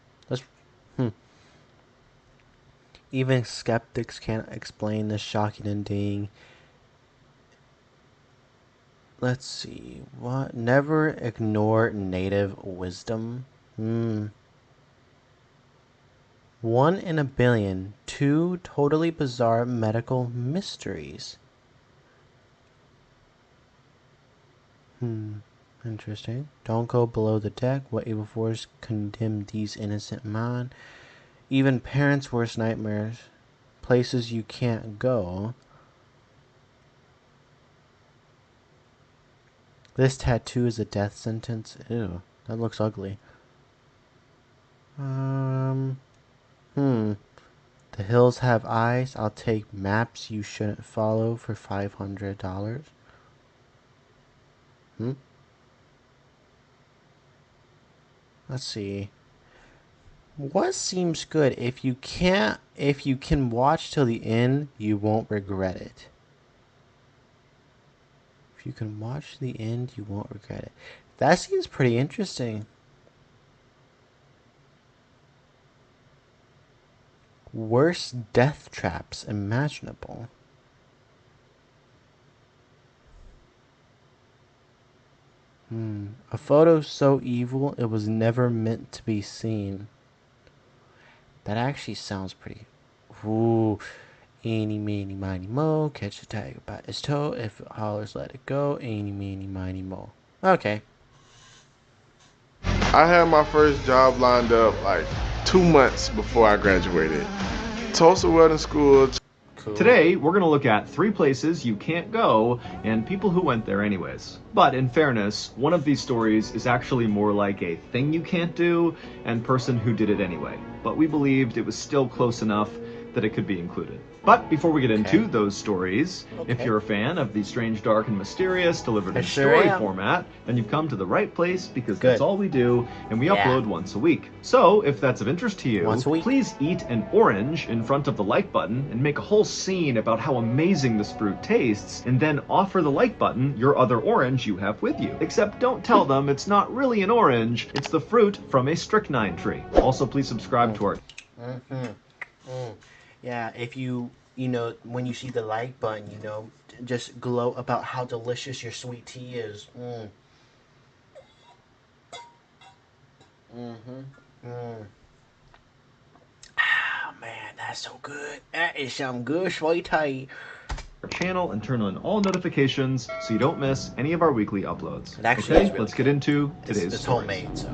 Even skeptics can't explain this shocking ending. Let's see. What? Never ignore native wisdom. 1 in a billion. 2 totally bizarre medical mysteries. Interesting. Don't go below the deck. What evil force condemned these innocent minds? Even parents' worst nightmares. Places you can't go. This tattoo is a death sentence. Ew, that looks ugly. Um, hmm. The hills have eyes. I'll take maps you shouldn't follow for $500. Hmm. Let's see. What seems good? If you can watch till the end, you won't regret it. If you can watch the end, you won't regret it. That seems pretty interesting. Worst death traps imaginable. A photo so evil it was never meant to be seen. That actually sounds pretty. Ooh. Eeny, meeny, miny, mo. Catch the tiger by its toe. If it hollers, let it go. Eeny, meeny, miny, mo. Okay. I had my first job lined up like 2 months before I graduated. Tulsa Welding School. Cool. Today, we're going to look at 3 places you can't go and people who went there anyways. But in fairness, one of these stories is actually more like a thing you can't do and person who did it anyway. But we believed it was still close enough that it could be included. But before we get Okay. into those stories, if Okay. you're a fan of the strange, dark, and mysterious delivered I in sure story am. format, then you've come to the right place because Good. that's all we do, and we Yeah. upload once a week. So if that's of interest to you, Once a week. please eat an orange in front of the like button and make a whole scene about how amazing this fruit tastes, and then offer the like button your other orange you have with you. Except don't tell them it's not really an orange, it's the fruit from a strychnine tree. Also, please subscribe to our Yeah, if you know, when you see the like button, just glow about how delicious your sweet tea is. Oh man, that's so good. That is some good sweet tea. channel and turn on all notifications so you don't miss any of our weekly uploads. It actually Okay, is really let's get good. into It's, today's it's stories. homemade, so.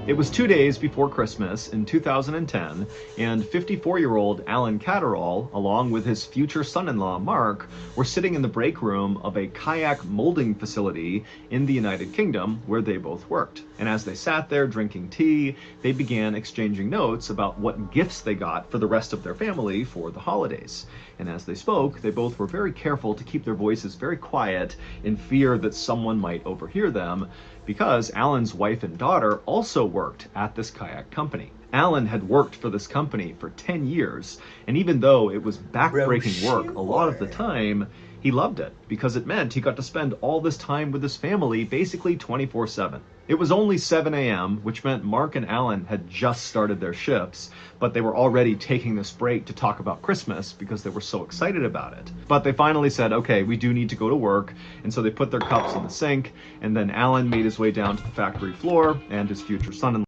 It was 2 days before Christmas in 2010, and 54-year-old Alan Catterall, along with his future son-in-law Mark, were sitting in the break room of a kayak molding facility in the United Kingdom where they both worked. And as they sat there drinking tea, they began exchanging notes about what gifts they got for the rest of their family for the holidays. And as they spoke, they both were very careful to keep their voices very quiet in fear that someone might overhear them, because Alan's wife and daughter also worked at this kayak company. Alan had worked for this company for 10 years, and even though it was backbreaking work a lot of the time, he loved it because it meant he got to spend all this time with his family basically 24/7. It was only 7 a.m., which meant Mark and Alan had just started their shifts, but they were already taking this break to talk about Christmas because they were so excited about it. But they finally said, okay, we do need to go to work, and so they put their cups in the sink, and then Alan made his way down to the factory floor, and his future son-in-law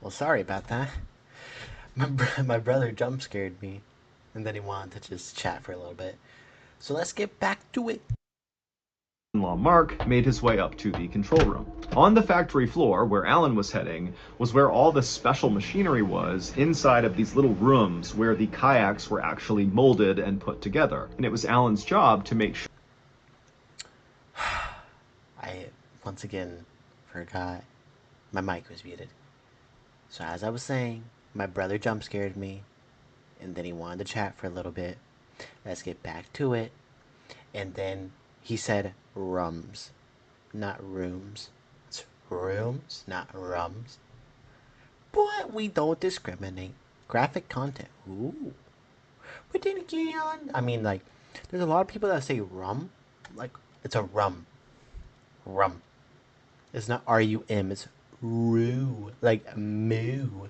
Well, sorry about that. My brother jump scared me, and then he wanted to just chat for a little bit. So let's get back to it. Son-in-law Mark made his way up to the control room. On the factory floor, where Alan was heading, was where all the special machinery was, inside of these little rooms where the kayaks were actually molded and put together. And it was Alan's job to make sure I once again forgot my mic was muted. So as I was saying, my brother jump scared me, and then he wanted to chat for a little bit. Let's get back to it. And then he said rums, not rooms. It's rooms, not rums. But we don't discriminate. Graphic content. Ooh. But then again, I mean, like, there's a lot of people that say rum. Like, it's a rum. Rum. It's not R-U-M, it's roo. Like, moo.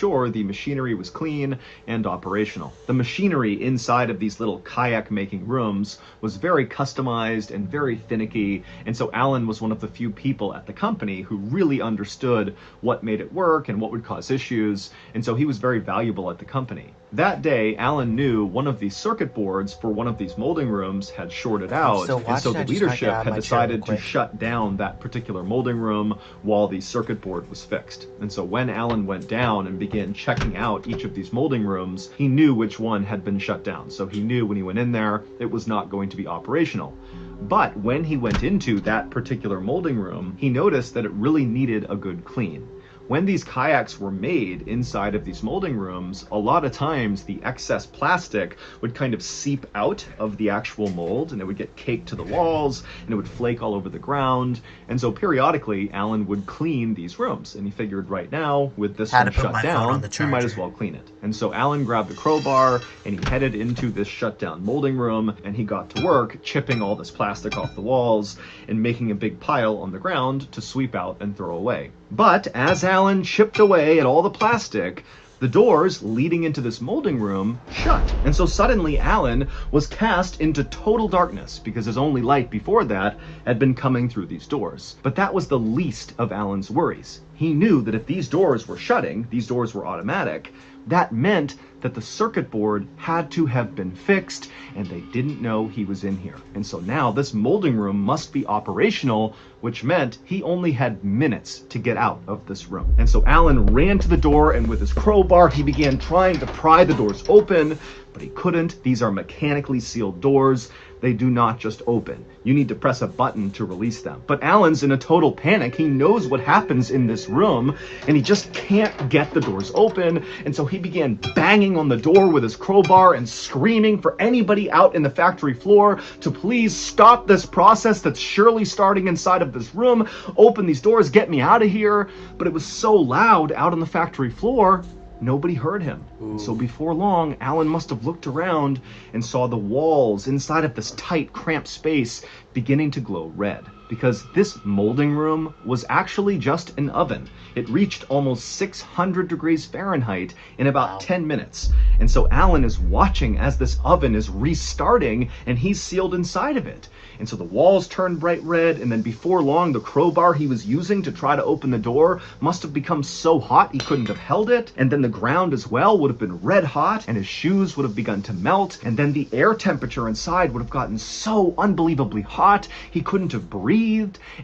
the machinery was clean and operational. The machinery inside of these little kayak making rooms was very customized and very finicky, and so Alan was one of the few people at the company who really understood what made it work and what would cause issues, and so he was very valuable at the company. That day, Alan knew one of the circuit boards for one of these molding rooms had shorted out, and so the leadership had decided to shut down that particular molding room while the circuit board was fixed. And so when Alan went down and began checking out each of these molding rooms, he knew which one had been shut down. So he knew when he went in there, it was not going to be operational. But when he went into that particular molding room, he noticed that it really needed a good clean. When these kayaks were made inside of these molding rooms, a lot of times the excess plastic would kind of seep out of the actual mold, and it would get caked to the walls, and it would flake all over the ground. And so periodically, Alan would clean these rooms, and he figured right now, with this one shut down, he might as well clean it. And so Alan grabbed the crowbar, and he headed into this shut down molding room, and he got to work chipping all this plastic off the walls and making a big pile on the ground to sweep out and throw away. But as Alan chipped away at all the plastic, the doors leading into this molding room shut. And so suddenly Alan was cast into total darkness because his only light before that had been coming through these doors. But that was the least of Alan's worries. He knew that if these doors were shutting, these doors were automatic, that meant that the circuit board had to have been fixed, and they didn't know he was in here. And so now this molding room must be operational, which meant he only had minutes to get out of this room. And so Alan ran to the door, and with his crowbar, he began trying to pry the doors open, but he couldn't. These are mechanically sealed doors. They do not just open. You need to press a button to release them. But Alan's in a total panic. He knows what happens in this room, and he just can't get the doors open. And so he began banging on the door with his crowbar and screaming for anybody out in the factory floor to please stop this process that's surely starting inside of this room. Open these doors, get me out of here. But it was so loud out on the factory floor, nobody heard him. So before long, Alan must have looked around and saw the walls inside of this tight, cramped space beginning to glow red. Because this molding room was actually just an oven. It reached almost 600 degrees Fahrenheit in about 10 minutes. And so Alan is watching as this oven is restarting, and he's sealed inside of it. And so the walls turned bright red, and then before long, the crowbar he was using to try to open the door must have become so hot he couldn't have held it. And then the ground as well would have been red hot, and his shoes would have begun to melt. And then the air temperature inside would have gotten so unbelievably hot, he couldn't have breathed.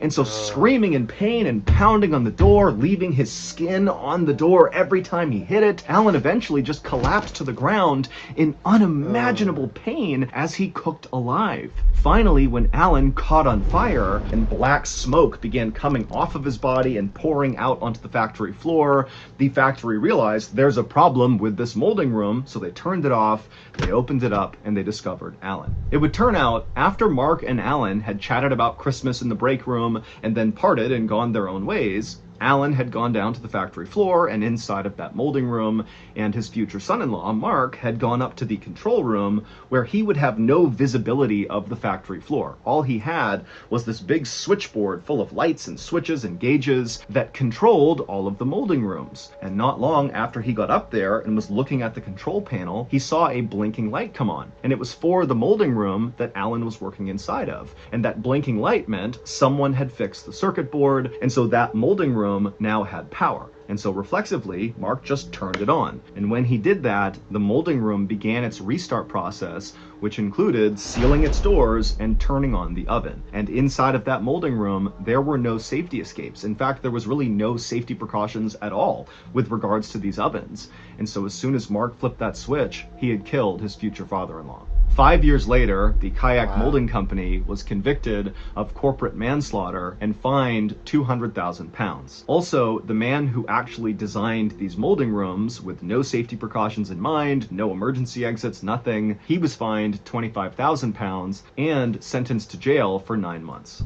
And so screaming in pain and pounding on the door, leaving his skin on the door every time he hit it, Alan eventually just collapsed to the ground in unimaginable pain as he cooked alive. Finally, when Alan caught on fire and black smoke began coming off of his body and pouring out onto the factory floor, the factory realized there's a problem with this molding room, so they turned it off, they opened it up, and they discovered Alan. It would turn out, after Mark and Alan had chatted about Christmas in the break room and then parted and gone their own ways, Alan had gone down to the factory floor and inside of that molding room, and his future son-in-law, Mark, had gone up to the control room where he would have no visibility of the factory floor. All he had was this big switchboard full of lights and switches and gauges that controlled all of the molding rooms. And not long after he got up there and was looking at the control panel, he saw a blinking light come on. And it was for the molding room that Alan was working inside of. And that blinking light meant someone had fixed the circuit board, and so that molding room room now had power. And so reflexively, Mark just turned it on. And when he did that, the molding room began its restart process, which included sealing its doors and turning on the oven. And inside of that molding room, there were no safety escapes. In fact, there was really no safety precautions at all with regards to these ovens. And so as soon as Mark flipped that switch, he had killed his future father-in-law. 5 years later, the Kayak Molding Company was convicted of corporate manslaughter and fined 200,000 pounds. Also, the man who actually designed these molding rooms with no safety precautions in mind, no emergency exits, nothing, he was fined 25,000 pounds and sentenced to jail for 9 months.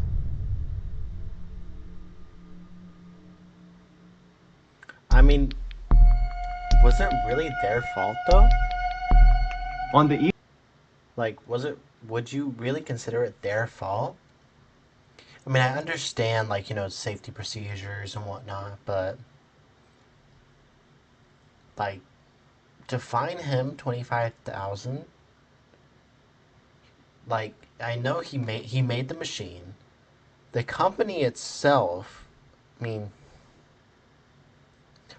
I mean, was it really their fault though? On the Like, would you really consider it their fault? I mean, I understand, like, safety procedures and whatnot, but, like, to fine him 25,000, like, I know he made the machine. The company itself, I mean,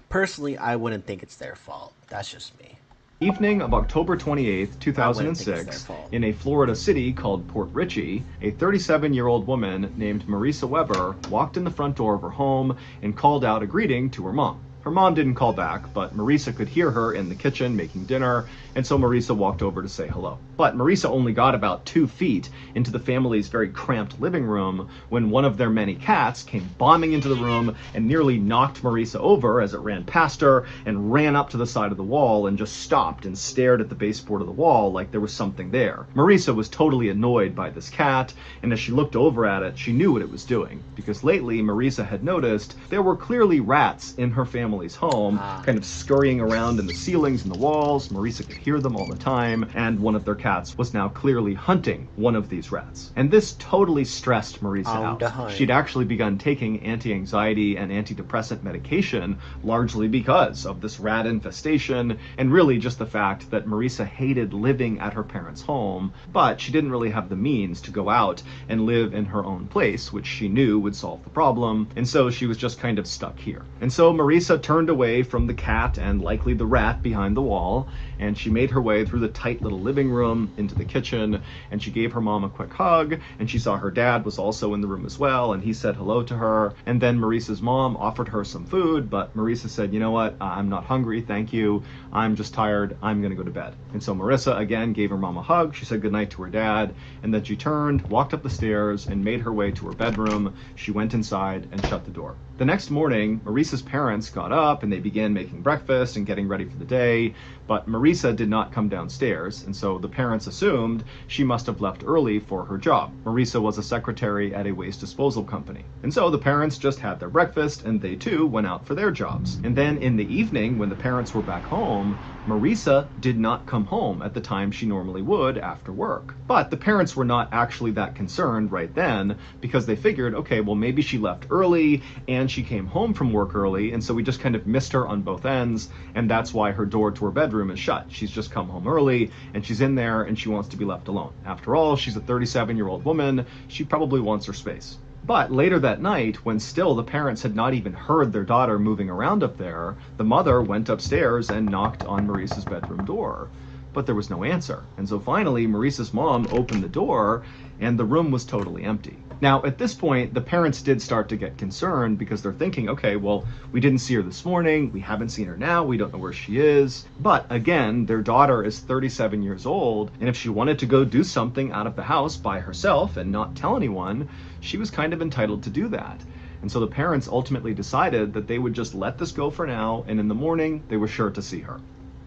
personally, I wouldn't think it's their fault. That's just me. evening of October 28, 2006, in a Florida city called Port Richey, a 37-year-old woman named Marisa Weber walked in the front door of her home and called out a greeting to her mom. Her mom didn't call back, but Marisa could hear her in the kitchen making dinner, and so Marisa walked over to say hello. But Marisa only got about 2 feet into the family's very cramped living room when one of their many cats came bombing into the room and nearly knocked Marisa over as it ran past her and ran up to the side of the wall and just stopped and stared at the baseboard of the wall like there was something there. Marisa was totally annoyed by this cat, and as she looked over at it, she knew what it was doing, because lately Marisa had noticed there were clearly rats in her family's home, kind of scurrying around in the ceilings and the walls. Marisa could hear them all the time, and one of their cats was now clearly hunting one of these rats. And this totally stressed Marisa out. She'd actually begun taking anti-anxiety and antidepressant medication largely because of this rat infestation, and really just the fact that Marisa hated living at her parents' home, but she didn't really have the means to go out and live in her own place, which she knew would solve the problem, and so she was just kind of stuck here. And so Marisa turned away from the cat and likely the rat behind the wall, and she made her way through the tight little living room into the kitchen, and she gave her mom a quick hug, and she saw her dad was also in the room as well, and he said hello to her. And then Marisa's mom offered her some food, but Marisa said, you know what, I'm not hungry, thank you, I'm just tired, I'm gonna go to bed. And so Marisa again gave her mom a hug, she said goodnight to her dad, and then she turned, walked up the stairs, and made her way to her bedroom. She went inside and shut the door. The next morning, Marisa's parents got up and they began making breakfast and getting ready for the day, but Marisa did not come downstairs, and so the parents assumed she must have left early for her job. Marisa was a secretary at a waste disposal company. And so the parents just had their breakfast and they too went out for their jobs. And then in the evening, when the parents were back home, Marisa did not come home at the time she normally would after work. But the parents were not actually that concerned right then, because they figured, okay, well maybe she left early and she came home from work early, and so we just kind of missed her on both ends, and that's why her door to her bedroom is shut. She's just come home early and she's in there and she wants to be left alone. After all, she's a 37-year-old woman. She probably wants her space. But later that night, when still the parents had not even heard their daughter moving around up there, the mother went upstairs and knocked on Marisa's bedroom door. But there was no answer. And so finally, Marisa's mom opened the door and the room was totally empty. Now, at this point, the parents did start to get concerned because they're thinking, okay, well, we didn't see her this morning, we haven't seen her now, we don't know where she is. But again, their daughter is 37 years old, and if she wanted to go do something out of the house by herself and not tell anyone, she was kind of entitled to do that. And so the parents ultimately decided that they would just let this go for now, and in the morning, they were sure to see her.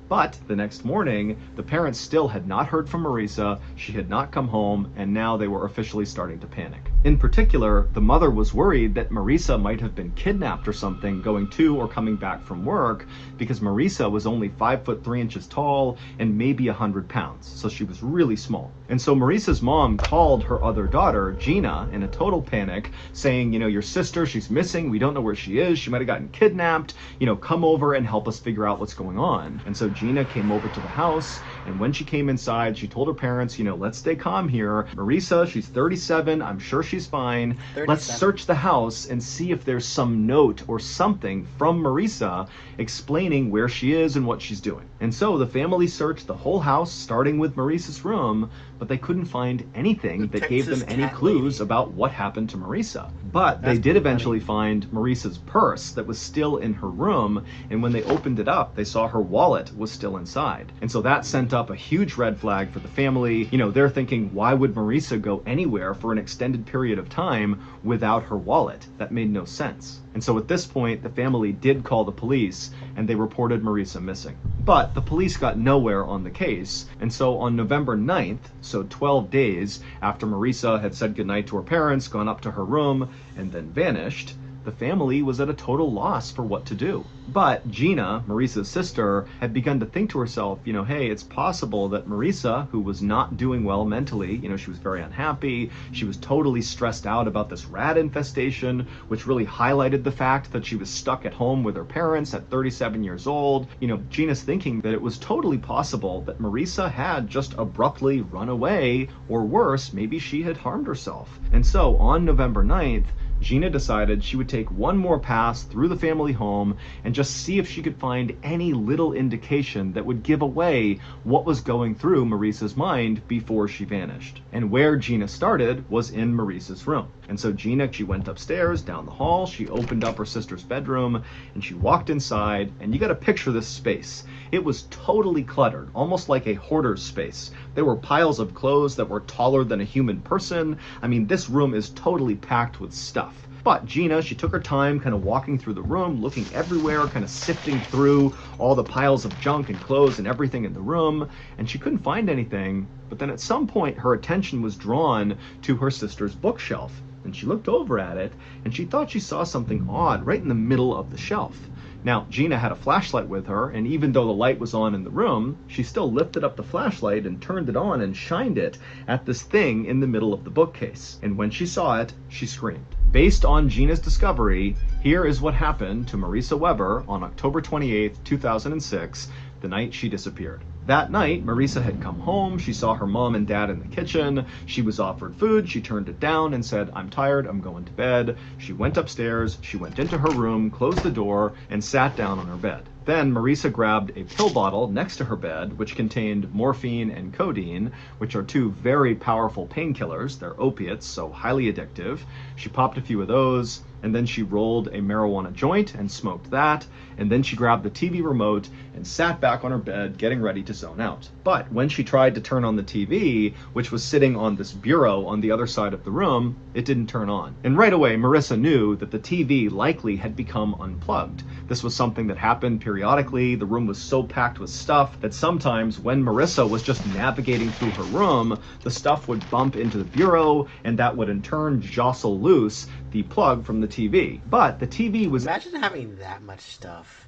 But the next morning, the parents still had not heard from Marisa, she had not come home, and now they were officially starting to panic. In particular, the mother was worried that Marisa might have been kidnapped or something going to or coming back from work, because Marisa was only 5 foot 3 inches tall and maybe 100 pounds, so she was really small. And so Marisa's mom called her other daughter, Gina, in a total panic, saying, you know, your sister, she's missing, we don't know where she is, she might have gotten kidnapped, you know, come over and help us figure out what's going on. And so Gina came over to the house, and when she came inside, she told her parents, you know, let's stay calm here. Marisa, she's 37, I'm sure she's fine. 37. Let's search the house and see if there's some note or something from Marisa explaining where she is and what she's doing. And so the family searched the whole house, starting with Marisa's room, but they couldn't find anything that gave them any clues about what happened to Marisa. But they did eventually find Marisa's purse that was still in her room, and when they opened it up, they saw her wallet was still inside. And so that sent up a huge red flag for the family. You know, they're thinking, why would Marisa go anywhere for an extended period of time without her wallet? That made no sense. And so at this point, the family did call the police, and they reported Marisa missing. But the police got nowhere on the case, and so on November 9th, so 12 days after Marisa had said goodnight to her parents, gone up to her room, and then vanished, the family was at a total loss for what to do. But Gina, Marisa's sister, had begun to think to herself, you know, hey, it's possible that Marisa, who was not doing well mentally, you know, she was very unhappy, she was totally stressed out about this rat infestation, which really highlighted the fact that she was stuck at home with her parents at 37 years old. You know, Gina's thinking that it was totally possible that Marisa had just abruptly run away, or worse, maybe she had harmed herself. And so on November 9th, Gina decided she would take one more pass through the family home and just see if she could find any little indication that would give away what was going through Marisa's mind before she vanished. And where Gina started was in Marisa's room. And so Gina, she went upstairs, down the hall, she opened up her sister's bedroom, and she walked inside, and you gotta picture this space. It was totally cluttered, almost like a hoarder's space. There were piles of clothes that were taller than a human person. I mean, this room is totally packed with stuff. But Gina, she took her time kind of walking through the room, looking everywhere, kind of sifting through all the piles of junk and clothes and everything in the room, and she couldn't find anything. But then at some point, her attention was drawn to her sister's bookshelf, and she looked over at it, and she thought she saw something odd right in the middle of the shelf. Now, Gina had a flashlight with her, and even though the light was on in the room, she still lifted up the flashlight and turned it on and shined it at this thing in the middle of the bookcase. And when she saw it, she screamed. Based on Gina's discovery, here is what happened to Marisa Weber on October 28th, 2006, the night she disappeared. That night, Marisa had come home, she saw her mom and dad in the kitchen, she was offered food, she turned it down and said, I'm tired, I'm going to bed. She went upstairs, she went into her room, closed the door, and sat down on her bed. Then Marisa grabbed a pill bottle next to her bed, which contained morphine and codeine, which are two very powerful painkillers. They're opiates, so highly addictive. She popped a few of those, and then she rolled a marijuana joint and smoked that, and then she grabbed the TV remote and sat back on her bed, getting ready to zone out. But when she tried to turn on the TV, which was sitting on this bureau on the other side of the room, it didn't turn on. And right away, Marisa knew that the TV likely had become unplugged. This was something that happened periodically. The room was so packed with stuff that sometimes when Marisa was just navigating through her room, the stuff would bump into the bureau, and that would in turn jostle loose the plug from the TV. But the TV was... Imagine having that much stuff.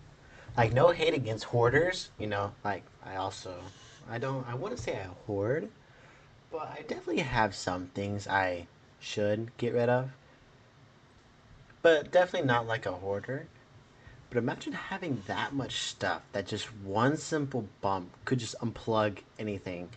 Like, no hate against hoarders, you know, like, I wouldn't say I hoard, but I definitely have some things I should get rid of. But definitely not like a hoarder. But imagine having that much stuff that just one simple bump could just unplug anything.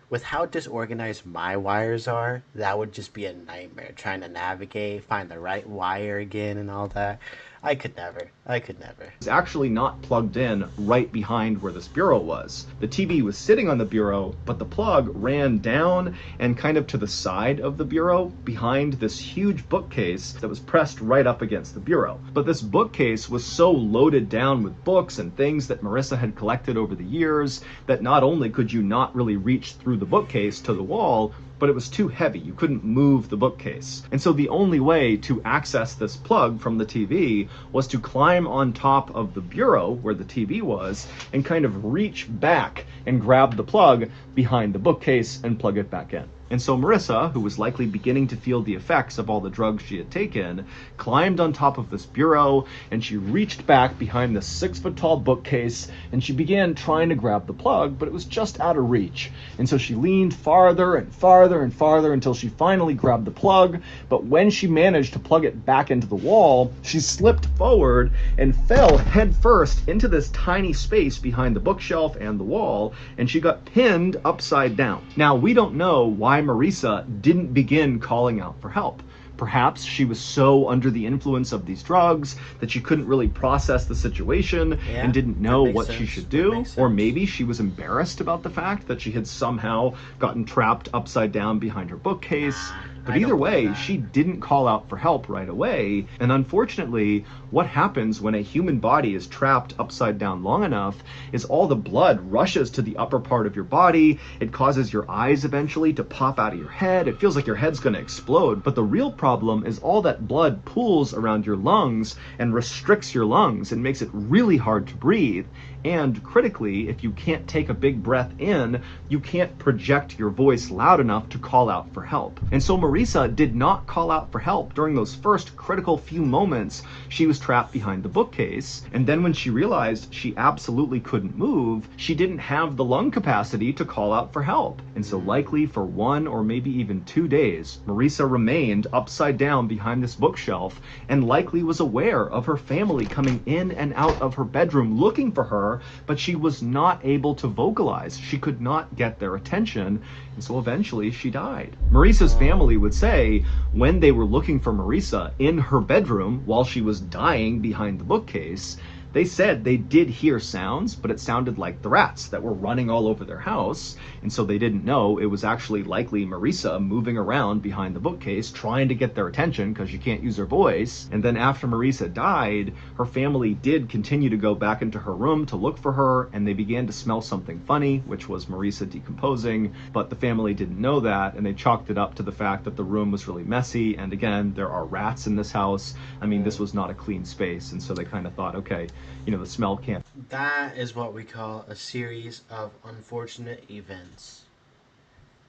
With how disorganized my wires are, that would just be a nightmare. Trying to navigate, find the right wire again and all that. I could never. It's actually not plugged in right behind where this bureau was. The TV was sitting on the bureau, but the plug ran down and kind of to the side of the bureau behind this huge bookcase that was pressed right up against the bureau. But this bookcase was so loaded down with books and things that Marisa had collected over the years that not only could you not really reach through the bookcase to the wall, but it was too heavy. You couldn't move the bookcase. And so the only way to access this plug from the TV was to climb on top of the bureau where the TV was and kind of reach back and grab the plug behind the bookcase and plug it back in. And so Marisa, who was likely beginning to feel the effects of all the drugs she had taken, climbed on top of this bureau, and she reached back behind this 6-foot-tall bookcase, and she began trying to grab the plug, but it was just out of reach. And so she leaned farther and farther and farther until she finally grabbed the plug, but when she managed to plug it back into the wall, she slipped forward and fell headfirst into this tiny space behind the bookshelf and the wall, and she got pinned upside down. Now, we don't know why why Marisa didn't begin calling out for help. Perhaps she was so under the influence of these drugs that she couldn't really process the situation and didn't know what she should do. Or maybe she was embarrassed about the fact that she had somehow gotten trapped upside down behind her bookcase. But either way, she didn't call out for help right away. And unfortunately, what happens when a human body is trapped upside down long enough is all the blood rushes to the upper part of your body. It causes your eyes eventually to pop out of your head. It feels like your head's going to explode. But the real problem is all that blood pools around your lungs and restricts your lungs and makes it really hard to breathe. And critically, if you can't take a big breath in, you can't project your voice loud enough to call out for help. And so Marisa did not call out for help during those first critical few moments she was trapped behind the bookcase. And then when she realized she absolutely couldn't move, she didn't have the lung capacity to call out for help. And so likely for 1 or maybe even 2 days, Marisa remained upside down behind this bookshelf and likely was aware of her family coming in and out of her bedroom looking for her, but she was not able to vocalize. She could not get their attention, and so eventually she died. Marisa's family would say when they were looking for Marisa in her bedroom while she was dying behind the bookcase, they said they did hear sounds, but it sounded like the rats that were running all over their house, and so they didn't know it was actually likely Marisa moving around behind the bookcase trying to get their attention because she can't use her voice. And then after Marisa died, her family did continue to go back into her room to look for her, and they began to smell something funny, which was Marisa decomposing, but the family didn't know that, and they chalked it up to the fact that the room was really messy, and again, there are rats in this house. I mean, this was not a clean space, and so they kind of thought, okay, the smell can't. That is what we call a series of unfortunate events.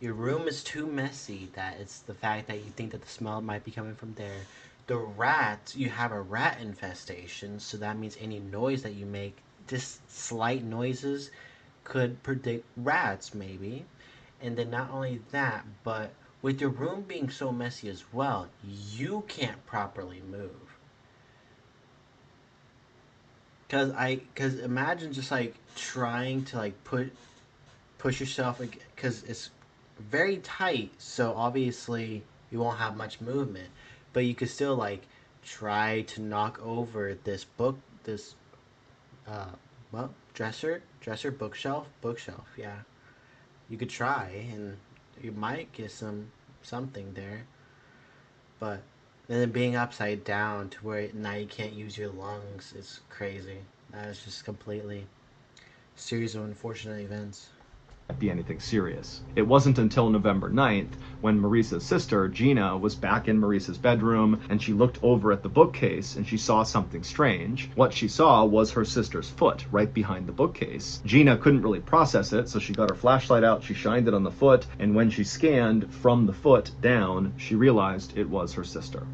Your room is too messy that it's the fact that you think that the smell might be coming from there. The rats, you have a rat infestation, so that means any noise that you make, just slight noises, could predict rats maybe. And then not only that, but with your room being so messy as well, you can't properly move. Cause imagine just like trying to like push yourself, cause it's very tight, so obviously you won't have much movement, but you could still like try to knock over this bookshelf, yeah. You could try and you might get something there, but and then being upside down to where now you can't use your lungs is crazy. That is just completely a series of unfortunate events. Be anything serious. It wasn't until November 9th when Marisa's sister, Gina, was back in Marisa's bedroom and she looked over at the bookcase and she saw something strange. What she saw was her sister's foot right behind the bookcase. Gina couldn't really process it, so she got her flashlight out, she shined it on the foot, and when she scanned from the foot down, she realized it was her sister.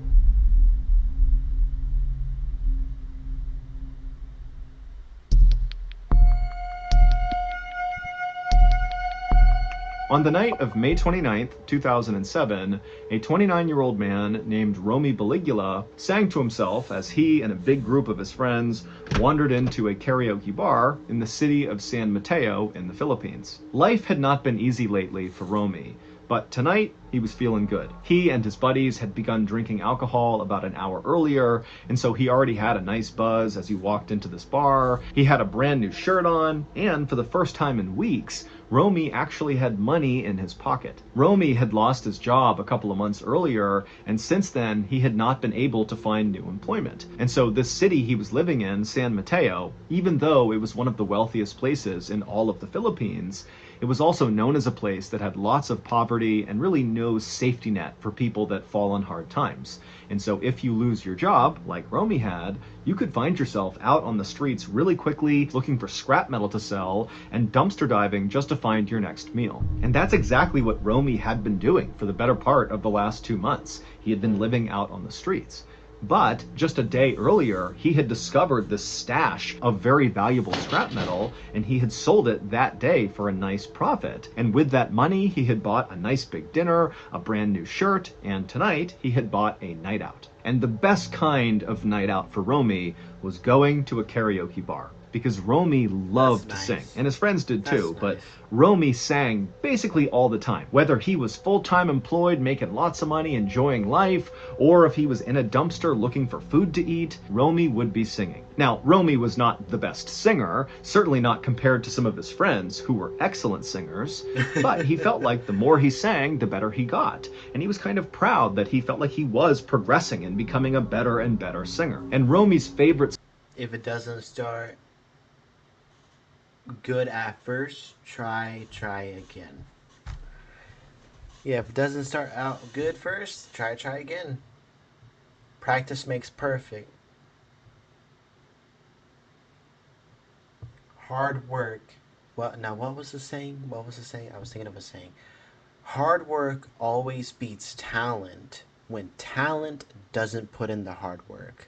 On the night of May 29th, 2007, a 29-year-old man named Romy Baligula sang to himself as he and a big group of his friends wandered into a karaoke bar in the city of San Mateo in the Philippines. Life had not been easy lately for Romy, but tonight he was feeling good. He and his buddies had begun drinking alcohol about an hour earlier, and so he already had a nice buzz as he walked into this bar. He had a brand new shirt on, and for the first time in weeks, Romy actually had money in his pocket. Romy had lost his job a couple of months earlier, and since then he had not been able to find new employment. And so this city he was living in, San Mateo, even though it was one of the wealthiest places in all of the Philippines, it was also known as a place that had lots of poverty and really no safety net for people that fall on hard times. And so if you lose your job, like Romy had, you could find yourself out on the streets really quickly looking for scrap metal to sell and dumpster diving just to find your next meal. And that's exactly what Romy had been doing for the better part of the last 2 months. He had been living out on the streets. But just a day earlier, he had discovered this stash of very valuable scrap metal, and he had sold it that day for a nice profit. And with that money, he had bought a nice big dinner, a brand new shirt, and tonight he had bought a night out. And the best kind of night out for Romy was going to a karaoke bar. Because Romy loved to sing, and his friends did too, but Romy sang basically all the time. Whether he was full-time employed, making lots of money, enjoying life, or if he was in a dumpster looking for food to eat, Romy would be singing. Now, Romy was not the best singer, certainly not compared to some of his friends, who were excellent singers, but he felt like the more he sang, the better he got. And he was kind of proud that he felt like he was progressing and becoming a better and better singer. And Romy's favorite... If it doesn't start good at first, try again. Yeah, if it doesn't start out good first, try again. Practice makes perfect. Hard work. What was the saying? I was thinking of a saying. Hard work always beats talent when talent doesn't put in the hard work.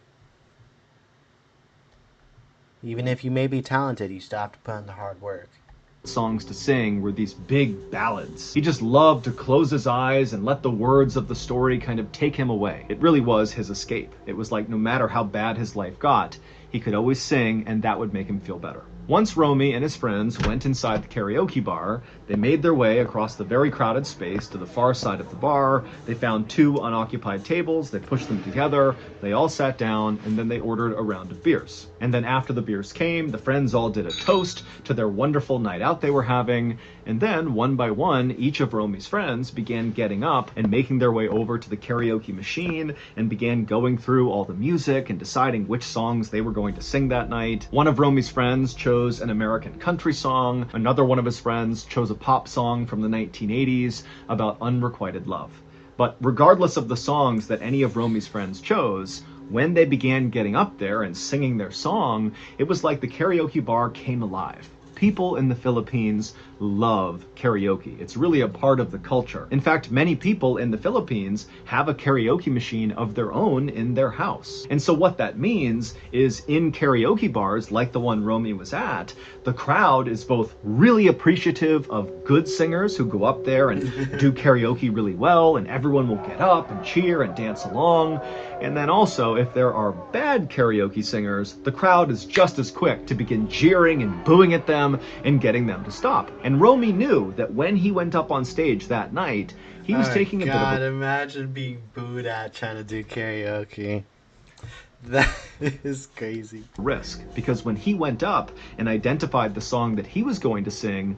Even if you may be talented, you still have to put in the hard work. Songs to sing were these big ballads. He just loved to close his eyes and let the words of the story kind of take him away. It really was his escape. It was like no matter how bad his life got, he could always sing and that would make him feel better. Once Romy and his friends went inside the karaoke bar, they made their way across the very crowded space to the far side of the bar. They found 2 unoccupied tables, they pushed them together, they all sat down, and then they ordered a round of beers. And then after the beers came, the friends all did a toast to their wonderful night out they were having, and then one by one, each of Romy's friends began getting up and making their way over to the karaoke machine and began going through all the music and deciding which songs they were going to sing that night. One of Romy's friends chose an American country song. Another one of his friends chose a pop song from the 1980s about unrequited love. But regardless of the songs that any of Romy's friends chose, when they began getting up there and singing their song, it was like the karaoke bar came alive. People in the Philippines love karaoke. It's really a part of the culture. In fact, many people in the Philippines have a karaoke machine of their own in their house. And so what that means is in karaoke bars like the one Romy was at, the crowd is both really appreciative of good singers who go up there and do karaoke really well, and everyone will get up and cheer and dance along. And then also, if there are bad karaoke singers, the crowd is just as quick to begin jeering and booing at them and getting them to stop. And Romy knew that when he went up on stage that night, he was taking a bit of a... imagine being booed at trying to do karaoke. That is crazy. Risk, because when he went up and identified the song that he was going to sing,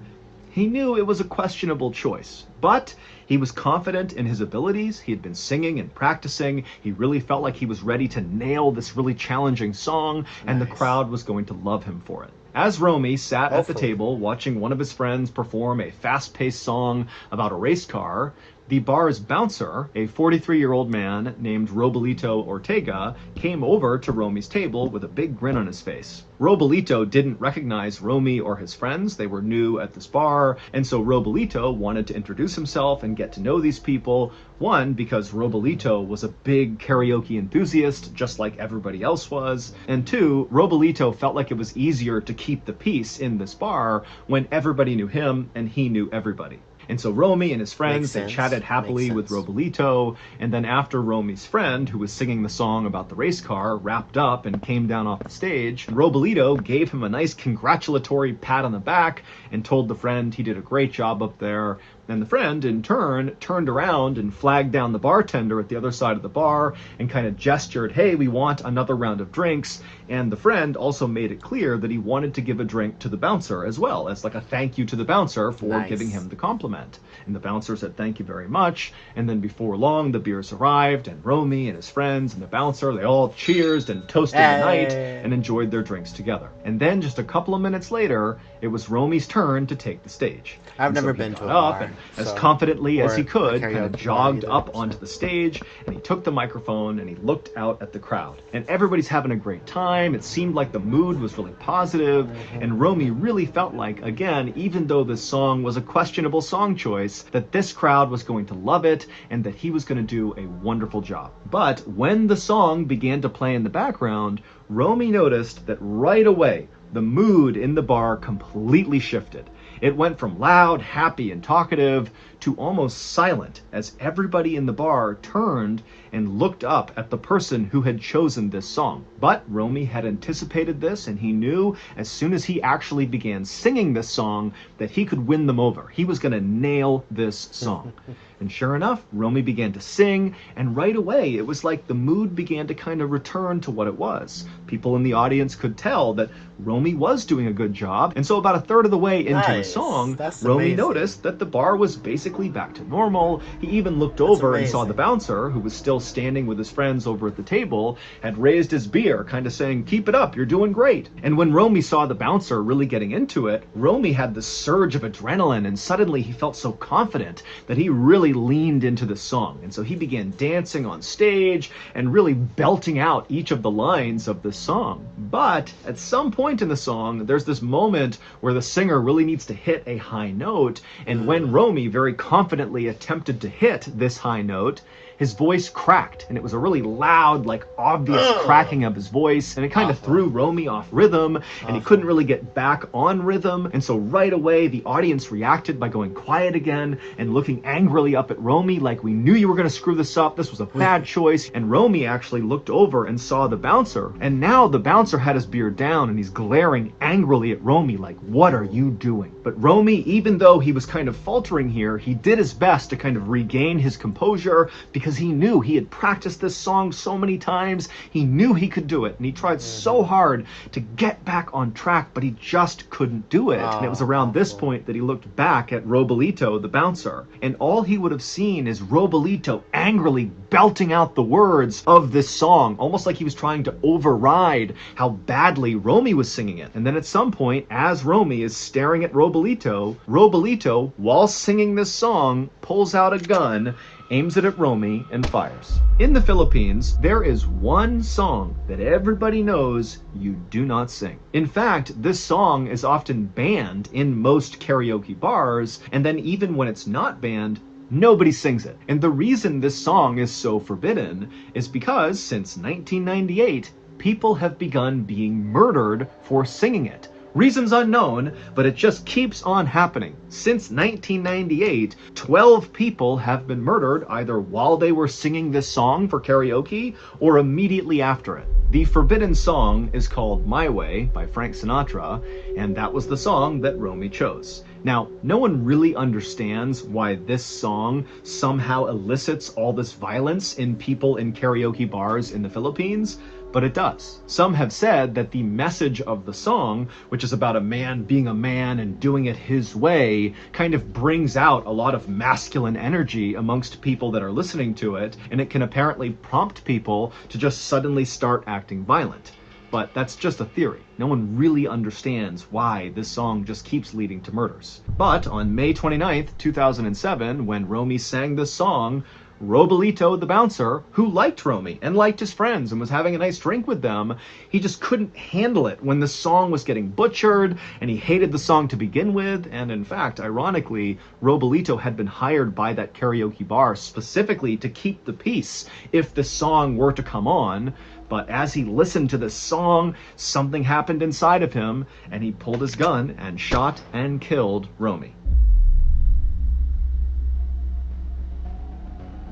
he knew it was a questionable choice. But he was confident in his abilities. He had been singing and practicing. He really felt like he was ready to nail this really challenging song, and the crowd was going to love him for it. As Romy sat at the table watching one of his friends perform a fast-paced song about a race car, the bar's bouncer, a 43-year-old man named Robalito Ortega, came over to Romy's table with a big grin on his face. Robalito didn't recognize Romy or his friends. They were new at this bar, and so Robalito wanted to introduce himself and get to know these people. One, because Robalito was a big karaoke enthusiast, just like everybody else was. And two, Robalito felt like it was easier to keep the peace in this bar when everybody knew him and he knew everybody. And so Romy and his friends, they chatted happily with Robalito, and then after Romy's friend, who was singing the song about the race car, wrapped up and came down off the stage, Robalito gave him a nice congratulatory pat on the back and told the friend he did a great job up there. And the friend, in turn, turned around and flagged down the bartender at the other side of the bar and kind of gestured, hey, we want another round of drinks. And the friend also made it clear that he wanted to give a drink to the bouncer as well, as like a thank you to the bouncer for giving him the compliment. And the bouncer said, thank you very much. And then before long, the beers arrived, and Romy and his friends and the bouncer, they all cheersed and toasted the night and enjoyed their drinks together. And then just a couple of minutes later, it was Romy's turn to take the stage. I've never been to a bar. And as confidently as he could, kind of jogged up onto the stage, and he took the microphone and he looked out at the crowd. And everybody's having a great time. It seemed like the mood was really positive, and Romy really felt like, again, even though this song was a questionable song choice, that this crowd was going to love it and that he was going to do a wonderful job. But when the song began to play in the background, Romy noticed that right away, the mood in the bar completely shifted. It went from loud, happy, and talkative to almost silent as everybody in the bar turned and looked up at the person who had chosen this song. But Romy had anticipated this, and he knew as soon as he actually began singing this song that he could win them over. He was going to nail this song. And sure enough, Romy began to sing, and right away it was like the mood began to kind of return to what it was. People in the audience could tell that Romy was doing a good job, and so about a third of the way into the Nice. song, That's Romy amazing. noticed that the bar was basically back to normal. He even looked over and saw the amazing. bouncer, who was still standing with his friends over at the table, had raised his beer, kind of saying, "Keep it up, you're doing great." And when Romy saw the bouncer really getting into it, Romy had this surge of adrenaline, and suddenly he felt so confident that he really leaned into the song. And so he began dancing on stage and really belting out each of the lines of the song. But at some point in the song, there's this moment where the singer really needs to hit a high note, and when Romy very confidently attempted to hit this high note, his voice cracked, and it was a really loud, like obvious cracking of his voice, and it kind of threw Romy off rhythm, and he couldn't really get back on rhythm. And so right away, the audience reacted by going quiet again and looking angrily up at Romy like, "We knew you were going to screw this up. This was a bad choice." And Romy actually looked over and saw the bouncer, and now the bouncer had his beard down, and he's glaring angrily at Romy like, "What are you doing?" But Romy, even though he was kind of faltering here, he did his best to kind of regain his composure, because he knew he had practiced this song so many times. He knew he could do it, and he tried so hard to get back on track, but he just couldn't do it. And it was around this point that he looked back at Robolito, the bouncer, and all he would have seen is Robolito angrily belting out the words of this song, almost like he was trying to override how badly Romy was singing it. And then at some point, as Romy is staring at Robolito, Robolito, while singing this song, pulls out a gun, aims it at Romy, and fires. In the Philippines, there is one song that everybody knows you do not sing. In fact, this song is often banned in most karaoke bars, and then even when it's not banned, nobody sings it. And the reason this song is so forbidden is because since 1998, people have begun being murdered for singing it. Reasons unknown, but it just keeps on happening. Since 1998, 12 people have been murdered either while they were singing this song for karaoke or immediately after it. The forbidden song is called My Way by Frank Sinatra, and that was the song that Romy chose. Now, no one really understands why this song somehow elicits all this violence in people in karaoke bars in the Philippines, but it does. Some have said that the message of the song, which is about a man being a man and doing it his way, kind of brings out a lot of masculine energy amongst people that are listening to it, and it can apparently prompt people to just suddenly start acting violent. But that's just a theory. No one really understands why this song just keeps leading to murders. But on May 29th, 2007, when Romy sang this song, Robolito, the bouncer, who liked Romy and liked his friends and was having a nice drink with them, he just couldn't handle it when the song was getting butchered, and he hated the song to begin with. And in fact, ironically, Robolito had been hired by that karaoke bar specifically to keep the peace if the song were to come on. But as he listened to this song, something happened inside of him, and he pulled his gun and shot and killed Romy.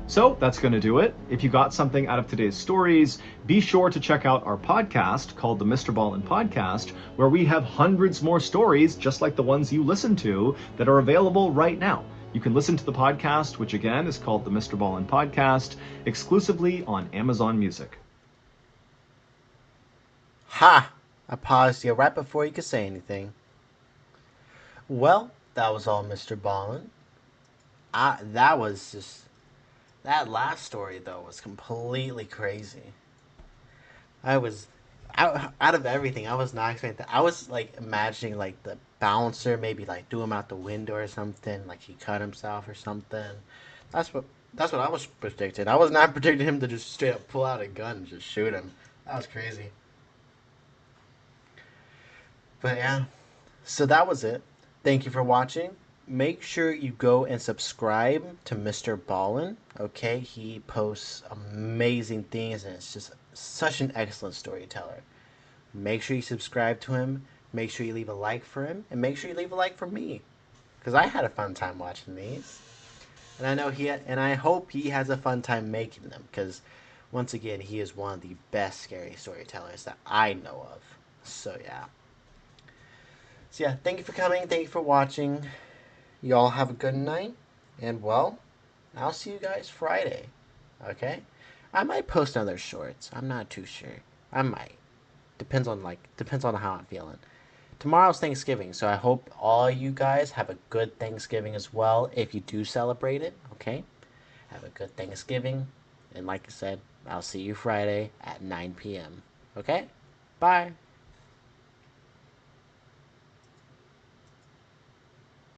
So that's going to do it. If you got something out of today's stories, be sure to check out our podcast called the Mr. Ballin Podcast, where we have hundreds more stories just like the ones you listen to that are available right now. You can listen to the podcast, which again is called the Mr. Ballin Podcast, exclusively on Amazon Music. Ha! I paused you right before you could say anything. Well, that was all, Mr. Ballin. That last story, though, was completely crazy. Out of everything, I was not expecting that. I was, like, imagining, like, the bouncer maybe, like, threw him out the window or something, like he cut himself or something. That's what I was predicting. I was not predicting him to just straight up pull out a gun and just shoot him. That was crazy. But yeah, so that was it. Thank you for watching. Make sure you go and subscribe to Mr. Ballin. Okay, he posts amazing things, and it's just such an excellent storyteller. Make sure you subscribe to him. Make sure you leave a like for him, and make sure you leave a like for me, because I had a fun time watching these. And I hope he has a fun time making them, because once again, he is one of the best scary storytellers that I know of. So yeah. So yeah, thank you for coming. Thank you for watching. You all have a good night, and well, I'll see you guys Friday. Okay? I might post another shorts. I'm not too sure. I might. Depends on how I'm feeling. Tomorrow's Thanksgiving, so I hope all you guys have a good Thanksgiving as well if you do celebrate it, okay? Have a good Thanksgiving. And like I said, I'll see you Friday at 9 p.m. Okay? Bye.